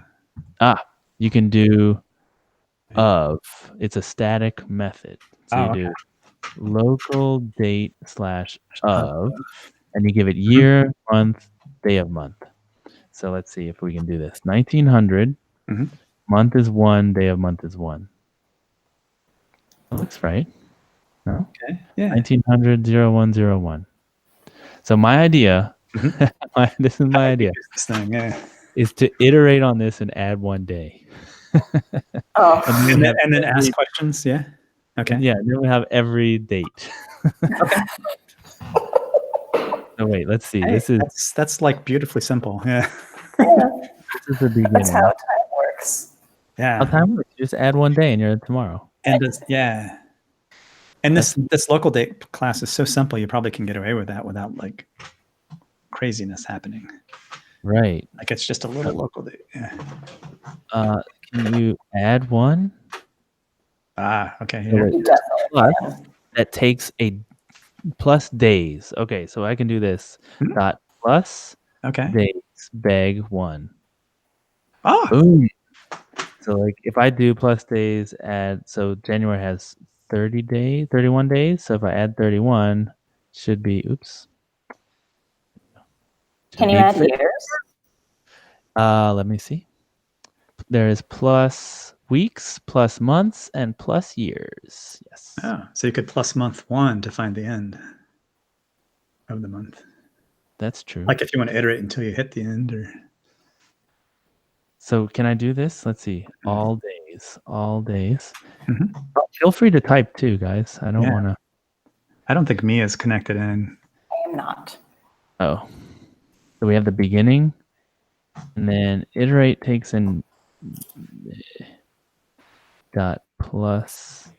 You can do of. It's a static method. So Oh, you do local date / of, and you give it Mm-hmm. year, month, day of month. So let's see if we can do this. 1900, Mhm. month is 1, day of month is 1. That looks right. No? Okay. Yeah. 1900, 0101. So my idea, this is my idea, Use this thing. Yeah. is to iterate on this and add one day. Oh, And then ask questions. Yeah. Okay. Yeah, then we have every date. So wait, let's see. Hey, This is that's like beautifully simple. Yeah. this is the beginning. that's how time works. Yeah. How time works. You just add one day and you're at tomorrow. And yeah. And this local date class is so simple, you probably can get away with that without like craziness happening. Right. Like it's just a little local date. Yeah. Can you add one? Okay. So Here. wait, You definitely plus that takes a plus days. Okay, so I can do this. Mhm. Dot plus Okay. days bag 1. Oh, Boom. So like if I do plus days add, so January has 30 days, 31 days. So if I add 31, should be oops. Can you add years? Let me see. There is plus weeks, plus months, and plus years. Yes. so you could plus month 1 to find the end of the month. That's true. Like if you want to iterate until you hit the end, or So can I do this? Let's see. All days. All days. Mhm. Feel free to type too, guys. I don't Yeah. want to. I don't think Mia's connected in. I am not. Oh. So we have the beginning, and then iterate takes in dot plus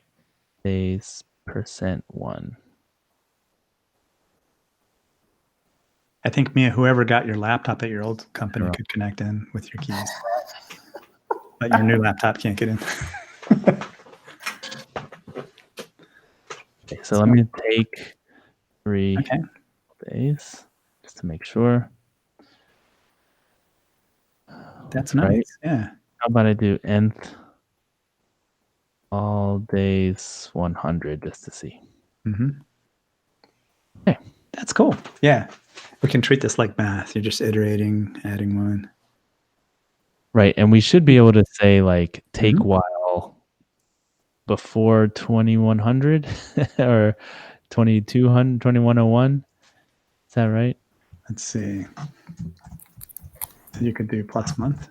days %1. I think Mia, whoever got your laptop at your old company Sure. could connect in with your keys, but your new laptop can't get in. Okay, so let me take 3 Okay. days just to make sure. That's right. nice. Yeah. How about I do nth all days 100 just to see. Mm-hmm. Okay. That's cool. Yeah. We can treat this like math. You're just iterating, adding one. Right, and we should be able to say like take Mhm. while before 2100 or 2200 2101. Is that right? Let's see. So you could do plus month.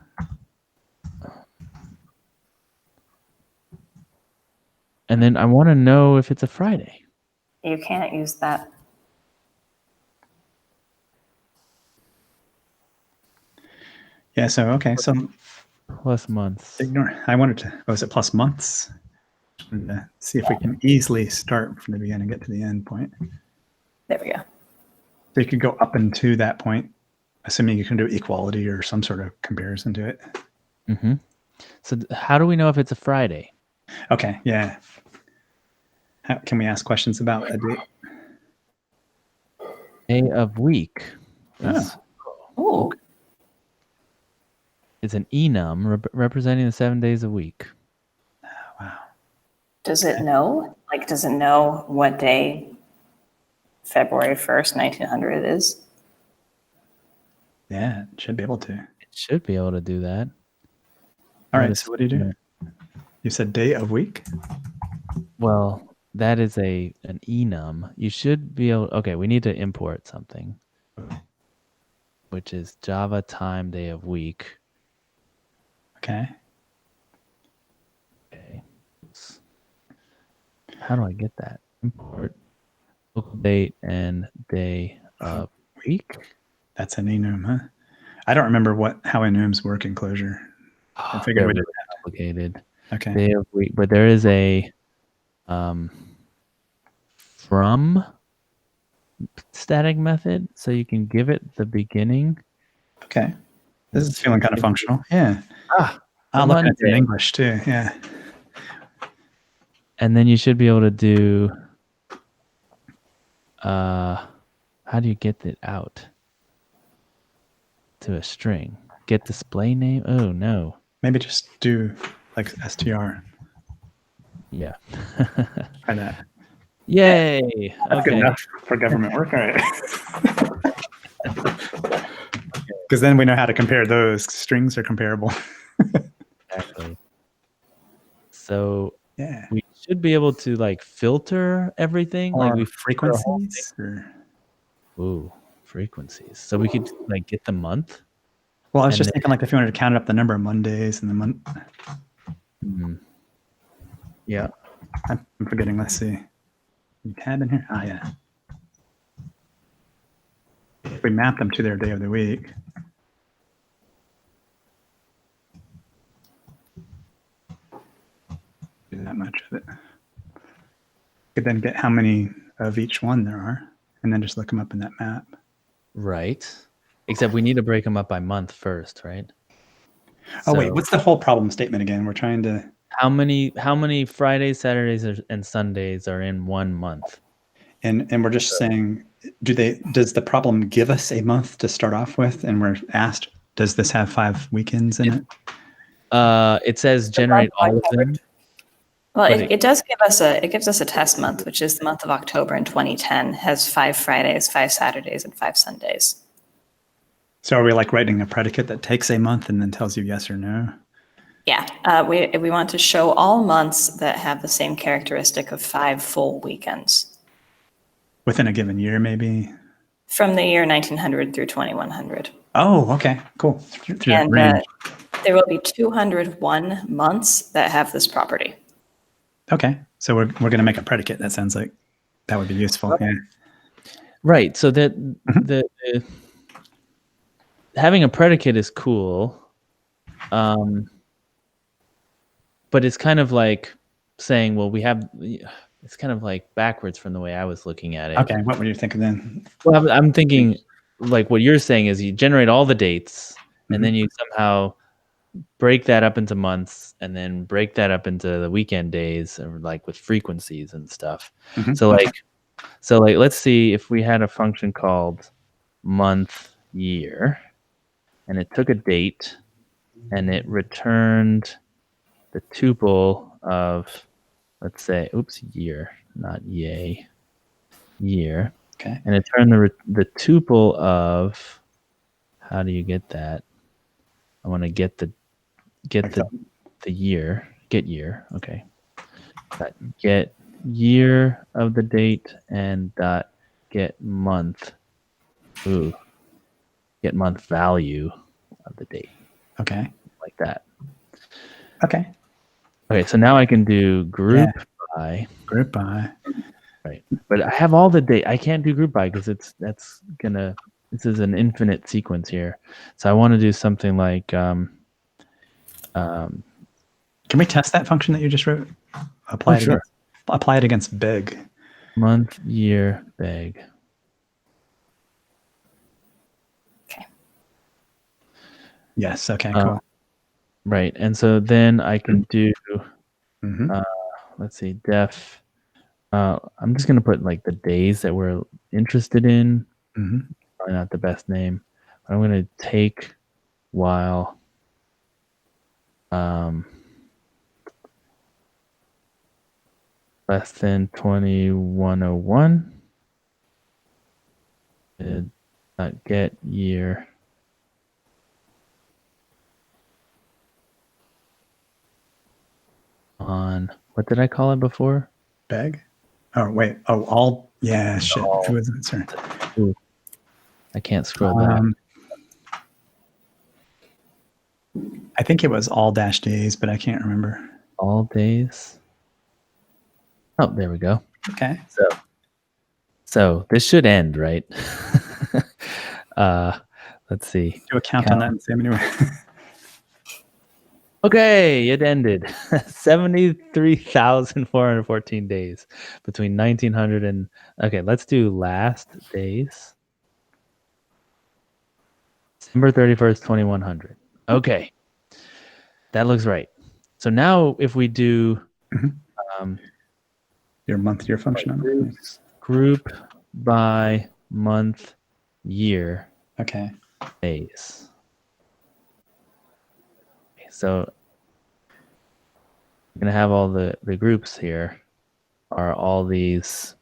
And then I want to know if it's a Friday. You can't use that. Yeah. So, okay. So Plus months. ignore. I wanted to, is it plus months? And, see if we can easily start from the beginning and get to the end point. There we go. So you could go up into that point, assuming you can do equality or some sort of comparison to it. Mm-hmm. So how do we know if it's a Friday? Okay. Yeah. Can we ask questions about a date? Day of week. Is, Ooh. It's an enum representing the 7 days a week. Wow. Does it know? Like, does it know what day February 1st, 1900 is? Yeah, it should be able to. It should be able to do that. All Let right, us so what do you do? You said day of week? Well, that is an enum. You should be able. Okay, we need to import something, which is Java time day of week. Okay. Okay. How do I get that? Import local date and day of week. That's an enum, huh? I don't remember how enums work in Clojure. I figured They're we'd really complicated. Okay. Day of week, but there is a from static method, so you can give it the beginning. Okay. This is feeling kind of functional. Yeah. I'm looking on at it in day. English too. Yeah. And then you should be able to do how do you get it out to a string? Get display name? Oh no. Maybe just do like str. Yeah. Try that. Yay. That's good Okay. enough for government work. All right. Because then we know how to compare those. Strings are comparable. Exactly. So Yeah. we should be able to like filter everything. Or Like we filter a whole frequencies. thing. Ooh, frequencies. So we could like get the month. Well, I was And just then- thinking like if you wanted to count up the number of Mondays and the month. Yeah. I'm forgetting. Let's see. Tab in here. Yeah. If we map them to their day of the week. Do that much of it. Could then get how many of each one there are, and then just look them up in that map. Right. Except we need to break them up by month first, right? Oh wait, what's the whole problem statement again? We're trying to. How many Fridays, Saturdays, and Sundays are in 1 month? And we're just saying, does the problem give us a month to start off with? And we're asked, does this have 5 weekends in it? It says generate all of them. Well, it does give us it gives us a test month, which is the month of October in 2010, has 5 Fridays, 5 Saturdays, and 5 Sundays. So are we like writing a predicate that takes a month and then tells you yes or no? Yeah, we want to show all months that have the same characteristic of 5 full weekends. Within a given year, maybe? From the year 1900 through 2100. Oh, okay, cool. And there will be 201 months that have this property. Okay, so we're going to make a predicate. That sounds like that would be useful. Okay. Yeah. Right. So that the having a predicate is cool, but it's kind of like saying, well, we have. It's kind of like backwards from the way I was looking at it. Okay, what were you thinking then? Well, I'm thinking like what you're saying is you generate all the dates, and then you somehow break that up into months, and then break that up into the weekend days, or like with frequencies and stuff. So like, let's see if we had a function called month year, and it took a date, and it returned the tuple of, let's say, year, not yay, year. Okay. And it turned the tuple of, how do you get that? I want to get the year, get year. Okay. Get year of the date and get month. Ooh. Get month value of the date. Okay. Like that. Okay. Okay, so now I can do group by. Group by. Right. But I have all the date. I can't do group by because this is an infinite sequence here. So I want to do something like can we test that function that you just wrote? Apply it against big. Month, year, big. Okay. Yes. Okay. Cool. Right. And so then I can do, let's see, def. I'm just going to put like the days that we're interested in. Mhm. Probably not the best name. But I'm going to take while less than 2101. Did not get year. On what did I call it before? Beg? Oh, wait. Oh, all. Yeah, shit. All. Who was it? Sorry. Ooh, I can't scroll back. I think it was all dash days, but I can't remember. All days. Oh, there we go. Okay. So this should end, right? Let's see. Do a count on that and save anyway. Okay, it ended. 73,414 days between 1900 and okay, let's do last days. December 31st, 2100. Okay. That looks right. So now if we do Your month, year function on it. group by month, year, Okay. days. Okay, so I'm going to have all the groups here are all these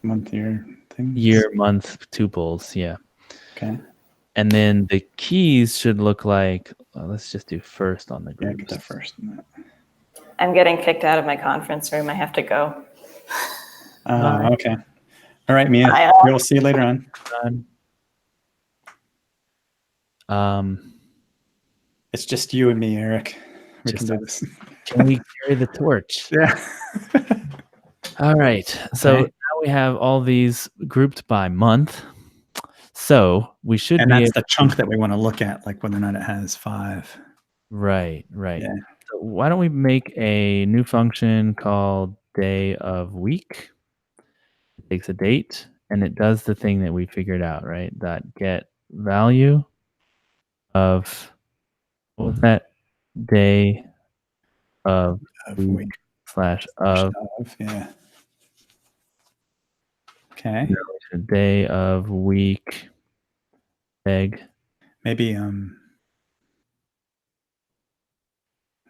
Month, year things. year, month tuples. Yeah. Okay. And then the keys should look like, let's just do first on the Yeah, groups. get that first. I'm getting kicked out of my conference room. I have to go. Okay. All right, Mia. Bye. We'll see you later on. It's just you and me, Eric. We can do this. Can we carry the torch? Yeah. All right. So Okay. now we have all these grouped by month. So we should And be that's the chunk that we want to look at, like whether or not it has 5. right. Yeah. So why don't we make a new function called day of week? It takes a date and it does the thing that we figured out, right? Dot get value of what was that? Day of week slash of. Yeah. Okay. Day of week egg. Maybe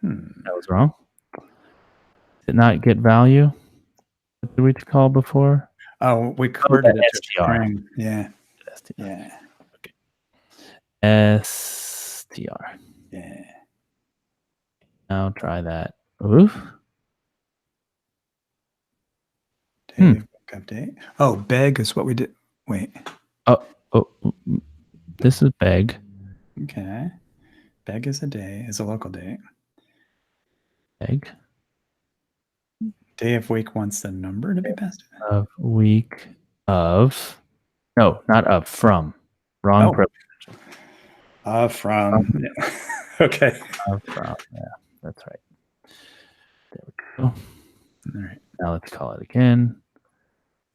That was wrong. Did not get value. What did we call before? Oh, we converted it to STR. string. Yeah. STR. Yeah. STR. Yeah. Now try that. Oof. Day update. Oh, beg is what we did. Wait. Oh, this is beg. Okay. Beg is a day, is a local date. Beg. Day of week wants the number to be passed. Of week of. No, not of. From. Wrong. From. Yeah. Okay. From. Yeah, that's right. There we go. All right. Now let's call it again.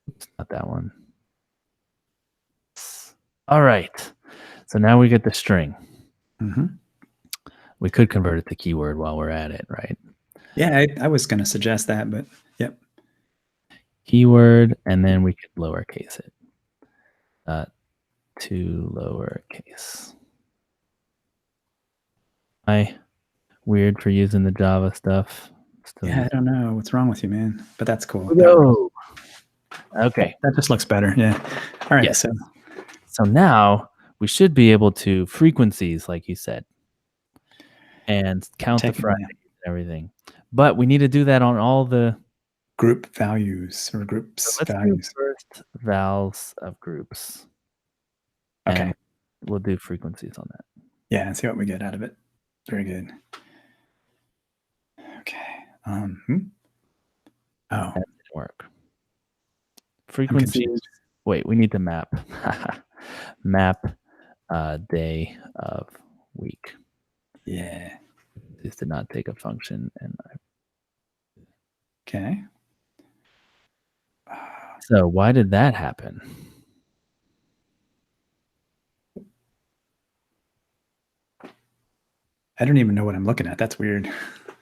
Oops, not that one. All right. So now we get the string. Mm-hmm. We could convert it to keyword while we're at it, right? Yeah, I was going to suggest that, but yep. Keyword, and then we could lowercase it. To lowercase. Weird for using the Java stuff. Yeah, I don't know what's wrong with you, man, but that's cool. No. Okay. That just looks better. Yeah. All right. Yes. So now we should be able to frequencies, like you said, and count the Fridays and everything. But we need to do that on all the group values or groups so let's values. Do first vals of groups. Okay. And we'll do frequencies on that. Yeah, and see what we get out of it. Very good. Okay. Oh. That didn't work. Frequencies. Wait, we need to map. Map day of week. Yeah. This did not take a function. Okay. So why did that happen? I don't even know what I'm looking at. That's weird.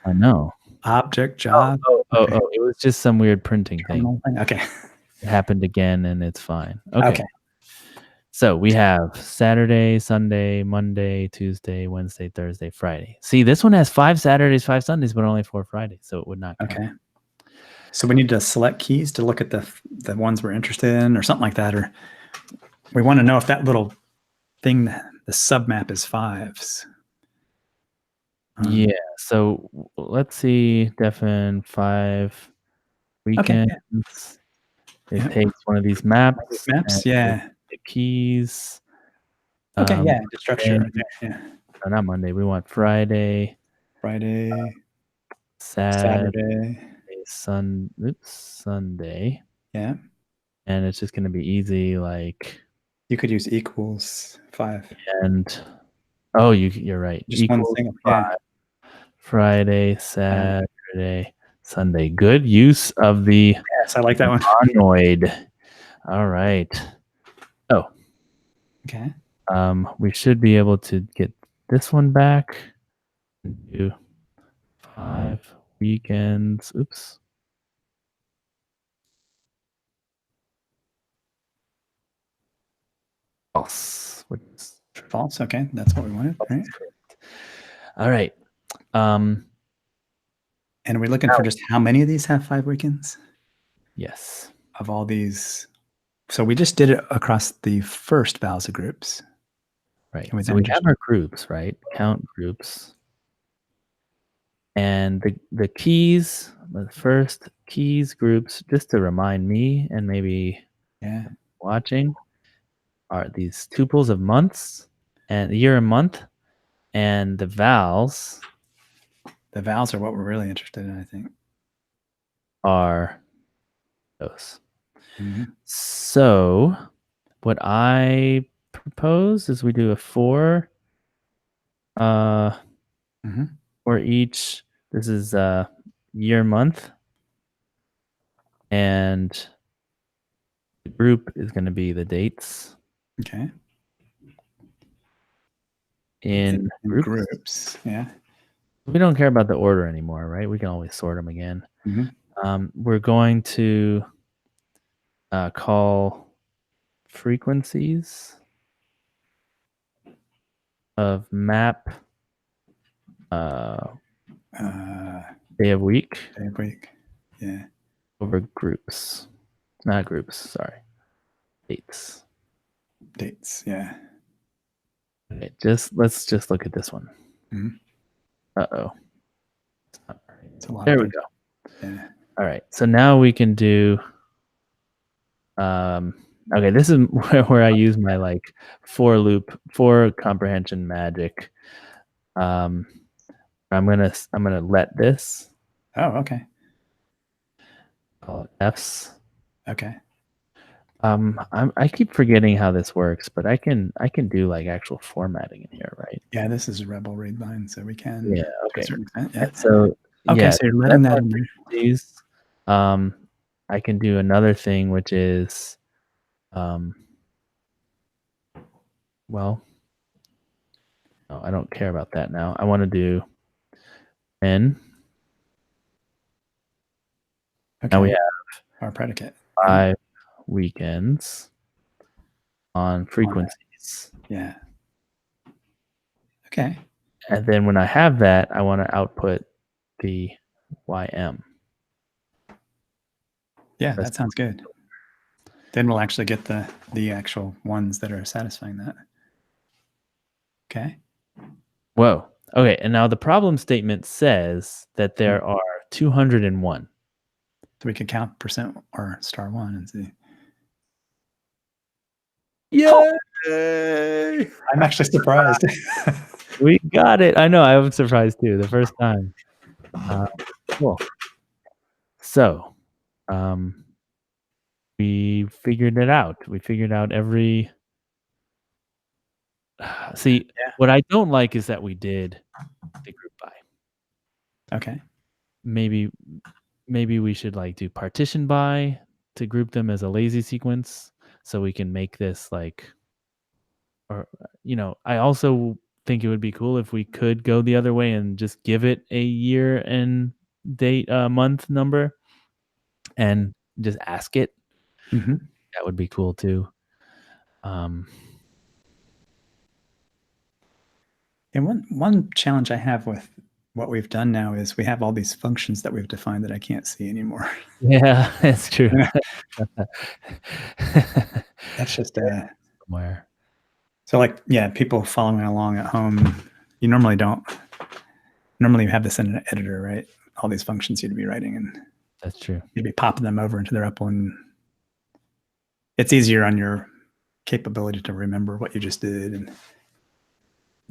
I know. Object job. Okay. It was just some weird printing thing. Okay. It happened again and it's fine. Okay. So we have Saturday, Sunday, Monday, Tuesday, Wednesday, Thursday, Friday. See, this one has 5 Saturdays, 5 Sundays, but only 4 Fridays, so it would not count. Okay. So we need to select keys to look at the ones we're interested in or something like that, or we want to know if that little thing, the submap is 5s. Yeah, so let's see, Defin 5 weekends. Okay, It takes one of these maps. Maps, and yeah. the keys. Okay, yeah, the structure Monday, right there. Yeah. no, not Monday. We want Friday, Friday, Saturday, Saturday. Sunday. Yeah. And it's just going to be easy, like You could use equals 5. and oh, you're right. Just one Equals single. 5. Yeah. Friday, Saturday, Sunday. Good use of the Yes, I like that one. monoid. All right. Oh, Okay. we should be able to get this one back. Do 5 weekends. Oops. False. False. Okay, that's what we wanted. Right. All right. And are we looking for just how many of these have 5 weekends? Yes. Of all these. So we just did it across the first Valsa groups. Right. So we have our groups, right? Count groups. And the keys, the first keys groups, just to remind me and maybe watching, are these tuples of months and the year and month, and the vowels. The vowels are what we're really interested in, I think. Are those. So what I propose is we do a 4 for each. This is year, month, and the group is going to be the dates. Okay. In groups. Yeah. We don't care about the order anymore, right? We can always sort them again. We're going to call frequencies of map day of week. Day of week. Yeah. Over groups. Not groups, sorry. Dates. Dates, yeah. Okay, let's just look at this one. Uh-oh. There we go. Yeah. All right. So now we can do okay, this is where I use my like for loop, for comprehension magic. I'm gonna let this. Oh, okay. Call it F's. Okay. I keep forgetting how this works, but I can do like actual formatting in here, right? Yeah, this is a Rebel read line, so we can. Yeah. Okay. Yeah. So okay, yeah, so you're letting that in there. These, I can do another thing, which is, well, no, I don't care about that now. I want to do N. Okay. Now we have our predicate. 5 weekends on frequencies. Yeah. Okay. And then when I have that, I want to output the YM. Yeah, that sounds good. Then we'll actually get the actual ones that are satisfying that. Okay. Whoa. Okay, and now the problem statement says that there are 201. So we could count percent or *1 and see. Yay! I'm actually surprised. We got it. I know. I was surprised too the first time. Cool. So, we figured it out. We figured out every. See, what I don't like is that we did the group by. Okay. Maybe we should like do partition by to group them as a lazy sequence, so we can make this like. Or I also think it would be cool if we could go the other way and just give it a year and date, month number, and just ask it. That would be cool too. Um, And one challenge I have with what we've done now is we have all these functions that we've defined that I can't see anymore. yeah, that's true. That's just Somewhere. so like, yeah, people following along at home, you normally don't. Normally you have this in an editor, right? All these functions you'd be writing, and That's true. you'd be popping them over into the REPL, and it's easier on your capability to remember what you just did. And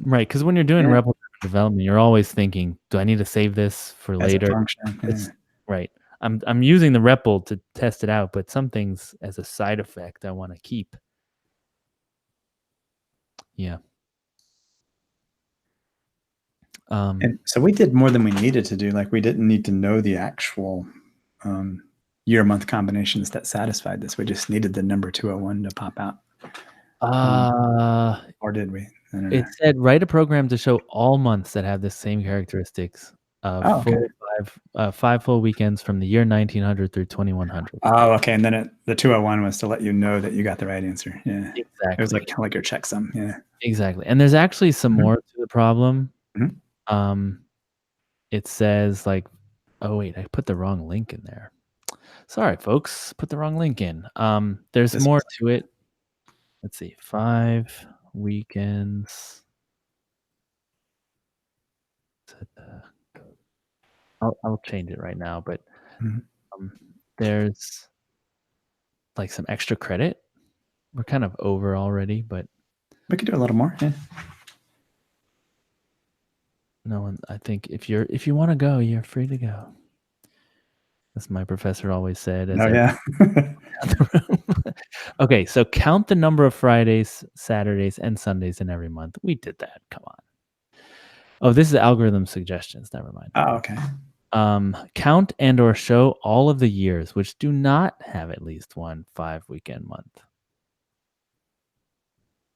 Right, because when you're doing Yeah. REPL development, you're always thinking, do I need to save this for as a later? function, yeah. It's right. I'm using the REPL to test it out, but some things as a side effect I want to keep. Yeah. And so we did more than we needed to do. Like, we didn't need to know the actual year-month combinations that satisfied this. We just needed the number 201 to pop out. Or did we? I don't know. It said write a program to show all months that have the same characteristics of Oh, okay. five full weekends from the year 1900 through 2100. Oh, okay. And then the 201 was to let you know that you got the right answer. Yeah. Exactly. It was like kind of like your checksum. Yeah. Exactly. And there's actually some more to the problem. Mhm. It says like, oh wait, I put the wrong link in there. Sorry, folks, put the wrong link in. There's This more was- to it. Let's see, 5 weekends. I'll change it right now, but Mhm. there's like some extra credit. We're kind of over already, but We could do a little more. Yeah. no one. I think if you want to go, you're free to go. As my professor always said. Oh, yeah. Okay, so count the number of Fridays, Saturdays, and Sundays in every month. We did that. Come on. Oh, this is algorithm suggestions. Never mind. Oh, okay. Count and or show all of the years which do not have at least one 5-weekend month.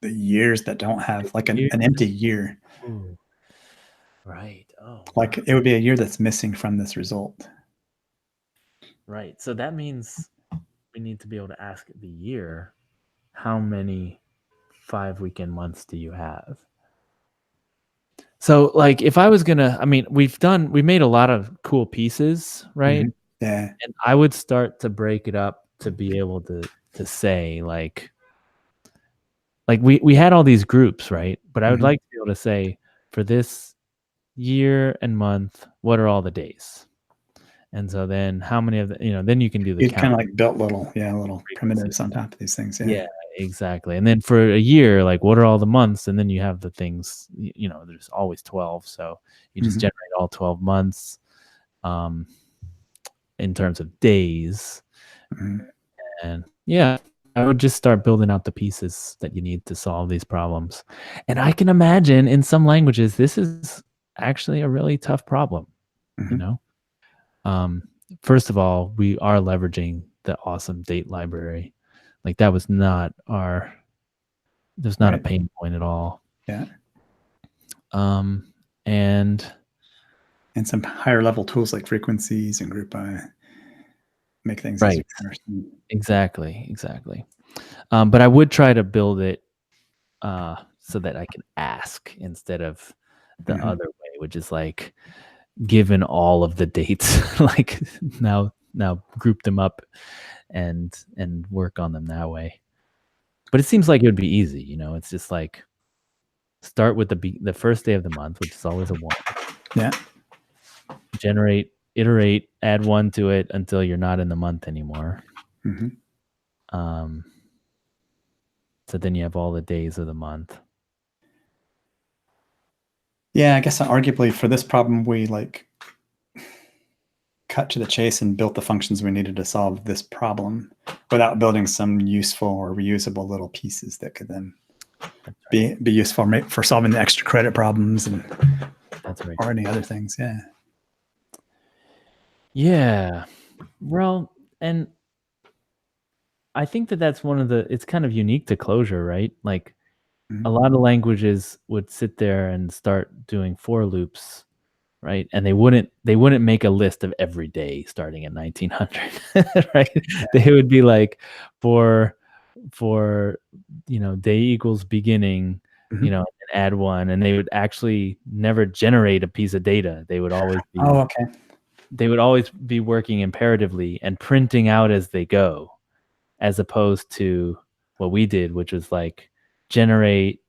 The years that don't have like an empty year. Ooh. Right. Oh, like it would be a year that's missing from this result. Right. So that means we need to be able to ask the year, how many 5-weekend months do you have? So like if I was gonna, I mean, we made a lot of cool pieces, right? Mm-hmm. Yeah. And I would start to break it up to be able to say like we had all these groups, right? But I would like to be able to say for this year and month, what are all the days? And so then how many of the, then you can do the You count. kind of like built little primitives on top of these things. Yeah, exactly. And then for a year, like what are all the months? And then you have the things, there's always 12. So you just generate all 12 months in terms of days. And yeah, I would just start building out the pieces that you need to solve these problems. And I can imagine in some languages, this is actually a really tough problem, First of all, we are leveraging the awesome date library. Like that was not there's not a pain point at all. Yeah. And some higher level tools like frequencies and group by make things right. easier. Exactly. But I would try to build it so that I can ask instead of the other way, which is like given all of the dates, like now group them up and work on them that way. But it seems like it would be easy, it's just like start with the first day of the month, which is always a 1. Yeah. Generate, iterate, add 1 to it until you're not in the month anymore. So then you have all the days of the month. Yeah, I guess arguably for this problem, we like cut to the chase and built the functions we needed to solve this problem without building some useful or reusable little pieces that could then be useful for solving the extra credit problems and or any other things. Yeah. Yeah. Well, and I think that's one of it's kind of unique to Clojure, right? Like a lot of languages would sit there and start doing for loops, right? And they wouldn't make a list of every day starting at 1900, right? They would be like for for day equals beginning, Mhm. and add 1, and they would actually never generate a piece of data. They would always be Oh, okay. working imperatively and printing out as they go, as opposed to what we did, which was like generate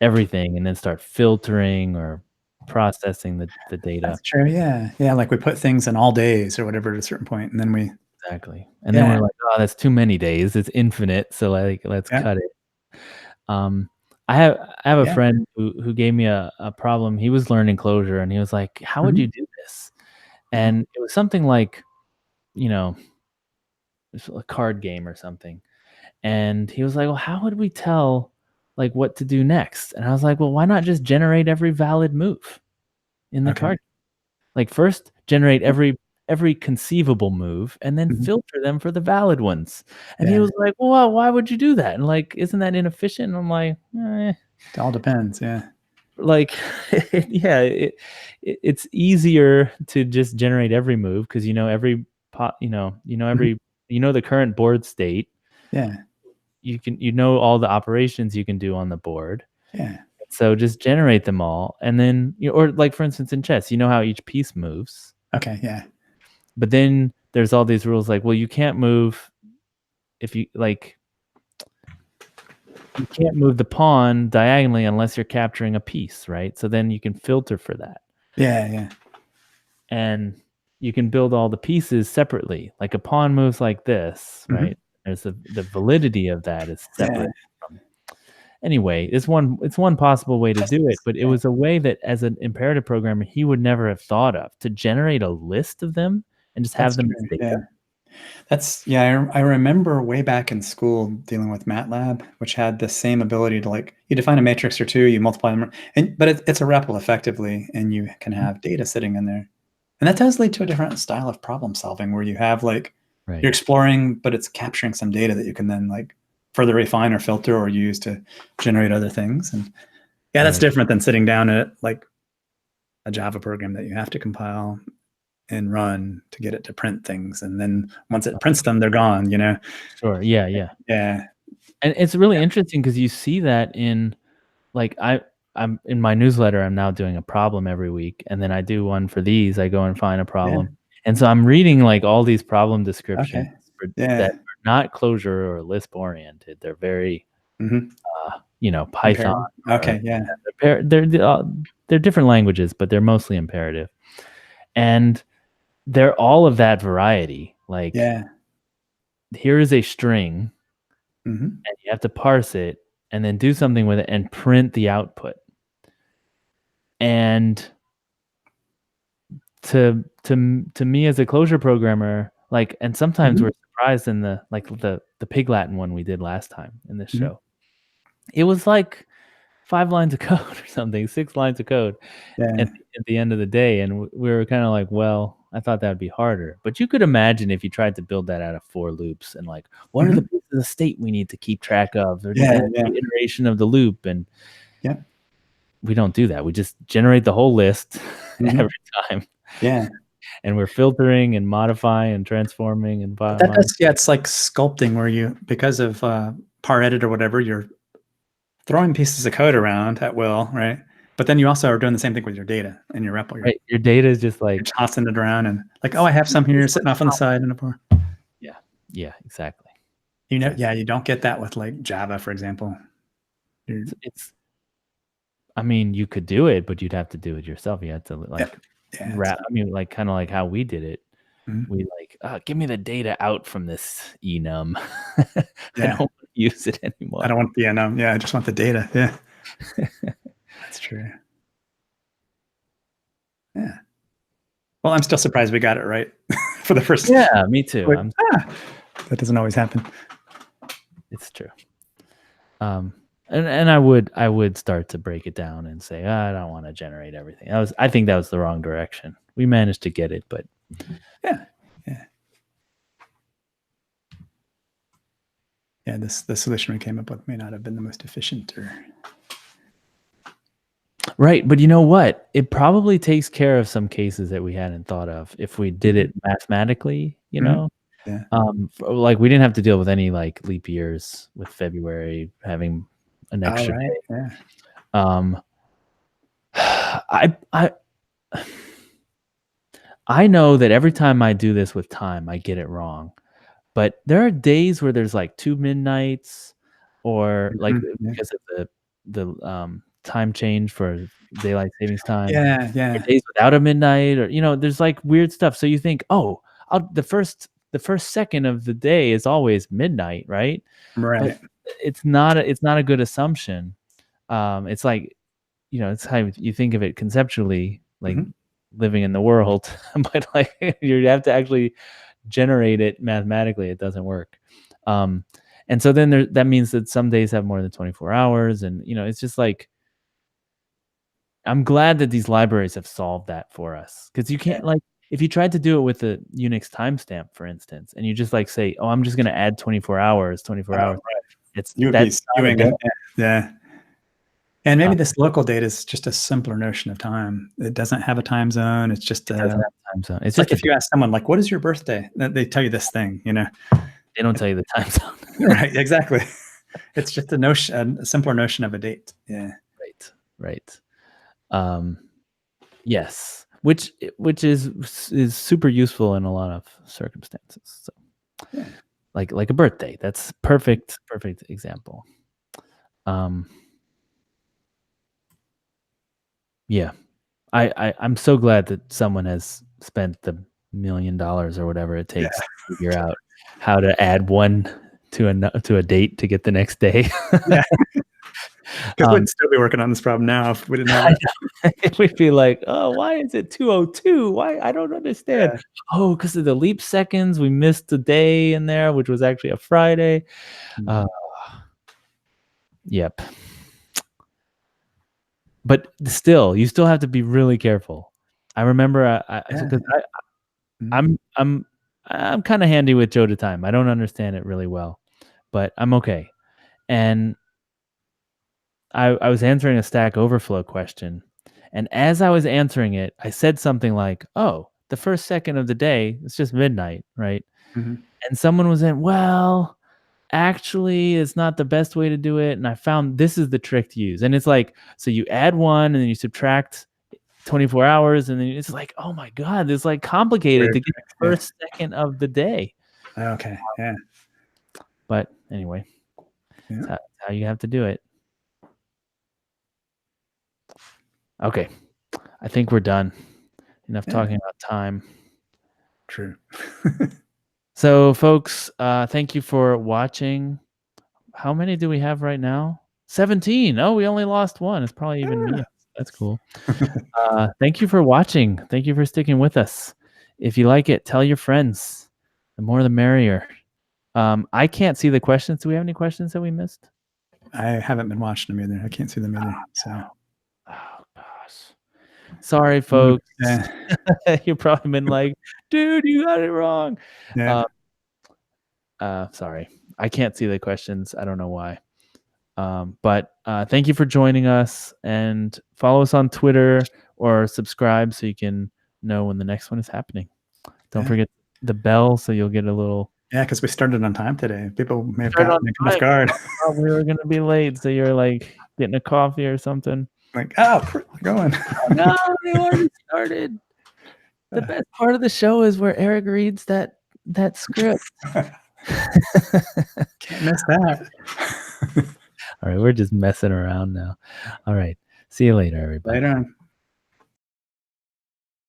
everything and then start filtering or processing the data. That's true. Yeah. Yeah. Like we put things in all days or whatever at a certain point, and then we. Exactly. And then we're like, oh, that's too many days. It's infinite. So let's Yeah. cut it. I have a Yeah. friend who gave me a problem. He was learning Clojure and he was like, how would Mhm. you do this? And it was something like, it's a card game or something. And he was like, well, how would we tell like what to do next? And I was like, well, why not just generate every valid move in the Okay. card? Like first generate every conceivable move and then Mhm. filter them for the valid ones. And he Yeah. was like, well, why would you do that? And like, isn't that inefficient? And I'm like, It all depends. Yeah. like, yeah, it's easier to just generate every move because every pot, Mhm. the current board state. Yeah. You can all the operations you can do on the board. Yeah. So just generate them all, and then or like for instance in chess, you know how each piece moves. Okay. Yeah. But then there's all these rules like, well, you can't move if you can't move the pawn diagonally unless you're capturing a piece, right? So then you can filter for that. Yeah. Yeah. And you can build all the pieces separately. Like a pawn moves like this, Mhm. right? There's the validity of that is Yeah. separate from. Anyway, it's one possible way to do it, but it was a way that as an imperative programmer he would never have thought of, to generate a list of them and just have That's them true. as data. Yeah. I remember way back in school dealing with MATLAB, which had the same ability to like you define a matrix or two, you multiply them, but it's a REPL effectively, and you can have data sitting in there, and that does lead to a different style of problem solving where you have like Right. you're exploring, but it's capturing some data that you can then like further refine or filter or use to generate other things, and yeah, that's Right. different than sitting down at like a Java program that you have to compile and run to get it to print things, and then once it prints them, they're gone. Sure. Yeah. Yeah. And it's really interesting because you see that in like I'm in my newsletter, I'm now doing a problem every week, and then I do one for these. I go and find a problem. And so I'm reading like all these problem descriptions that are not Clojure or Lisp oriented. They're very Mhm. Python. Okay. Yeah. They're different languages, but they're mostly imperative. And they're all of that variety. Like Yeah. here is a string Mhm. and you have to parse it and then do something with it and print the output. And to me as a Clojure programmer, like, and sometimes Mhm. we're surprised in the Pig Latin one we did last time in this Mhm. show. It was like 5 lines of code or something, 6 lines of code Yeah. at the end of the day, and we were kind of like, well, I thought that'd be harder. But you could imagine if you tried to build that out of for loops and like, what are the pieces of the state we need to keep track of? Or Yeah. the iteration of the loop, and Yeah. we don't do that. We just generate the whole list every time. Yeah. And we're filtering and modifying and transforming and It's like sculpting where you, because of par edit or whatever, you're throwing pieces of code around at will, right? But then you also are doing the same thing with your data in your REPL. right. Your data is just You're like tossing it around and like, oh, I have some here sitting off on the side in a bar. yeah, exactly. You don't get that with like Java, for example. It's I mean, you could do it, but you'd have to do it yourself. You had to like wrap. I mean, like kind of like how we did it. Mhm. We like, give me the data out from this enum. I Yeah. don't use it anymore. I don't want the enum. Yeah, I just want the data. Yeah. That's true. Yeah. Well, I'm still surprised we got it right for the first. Yeah, me too. That doesn't always happen. It's true. And I would start to break it down and say, I don't want to generate everything. I think that was the wrong direction. We managed to get it, but yeah. The solution we came up with may not have been the most efficient or. Right, but you know what? It probably takes care of some cases that we hadn't thought of if we did it mathematically, Yeah. Like we didn't have to deal with any like leap years with February having an All extra right. day. Yeah. I know that every time I do this with time, I get it wrong. But there are days where there's like 2 midnights, or like Yeah. because of the time change for daylight savings time. Yeah. Or Yeah. days without a midnight, or there's like weird stuff. So you think, oh, the first second of the day is always midnight, right? But Right. it's not a good assumption. It's like, it's how you think of it conceptually, like Mhm. living in the world, but like you have to actually generate it mathematically. It doesn't work. And so then that means that some days have more than 24 hours, and it's just like, I'm glad that these libraries have solved that for us, because you can't, like, if you tried to do it with the Unix timestamp, for instance, and you just like say, oh, I'm just going to add 24 hours, Right. it's You would be that's not a skewing good- it. Yeah. And maybe this local date is just a simpler notion of time. It doesn't have a time zone. It's just it doesn't have time zone. it's like if you ask someone like, "What is your birthday?" They tell you this thing, they don't tell you the time zone. Right? Exactly. It's just a simpler notion of a date. Yeah. Right. Yes, which is super useful in a lot of circumstances. So, Yeah. like a birthday, that's perfect example. Yeah, I'm so glad that someone has spent the $1 million or whatever it takes to figure out how to add one to a date to get the next day. Yeah. Because we'd still be working on this problem now if we didn't have that. We'd be like, oh, why is it 2:02? Why? I don't understand. Yeah. Oh, because of the leap seconds, we missed a day in there, which was actually a Friday. Yep. But still, you still have to be really careful. I remember I'm kind of handy with Joe to time. I don't understand it really well, but I'm okay. And I was answering a Stack Overflow question, and as I was answering it, I said something like, "Oh, the first second of the day, it's just midnight, right?" Mhm. And someone was in, well, actually, it's not the best way to do it, and I found this is the trick to use. And it's like, so you add 1 and then you subtract 24 hours, and then it's like, oh my God, it's like complicated Weird to get the first second of the day. Okay. Yeah. But anyway, Yeah. that's how you have to do it. Okay, I think we're done. Enough talking about time. True. So, folks, thank you for watching. How many do we have right now? 17. Oh, we only lost one. It's probably even me. That's cool. Thank you for watching. Thank you for sticking with us. If you like it, tell your friends. The more the merrier. I can't see the questions. Do we have any questions that we missed? I haven't been watching them either. I can't see them either. So. Oh gosh. Sorry, folks. Yeah. You've probably been like, dude, you got it wrong. Yeah. Sorry. I can't see the questions. I don't know why. But thank you for joining us, and follow us on Twitter or subscribe so you can know when the next one is happening. Don't forget the bell so you'll get a little. Yeah, because we started on time today. People may have gotten off guard. We were going to be late, so you're like getting a coffee or something. Like, oh, we're going. No, they already started. The best part of the show is where Eric reads that script. Can't miss that. All right, we're just messing around now. All right, see you later, everybody. Later on.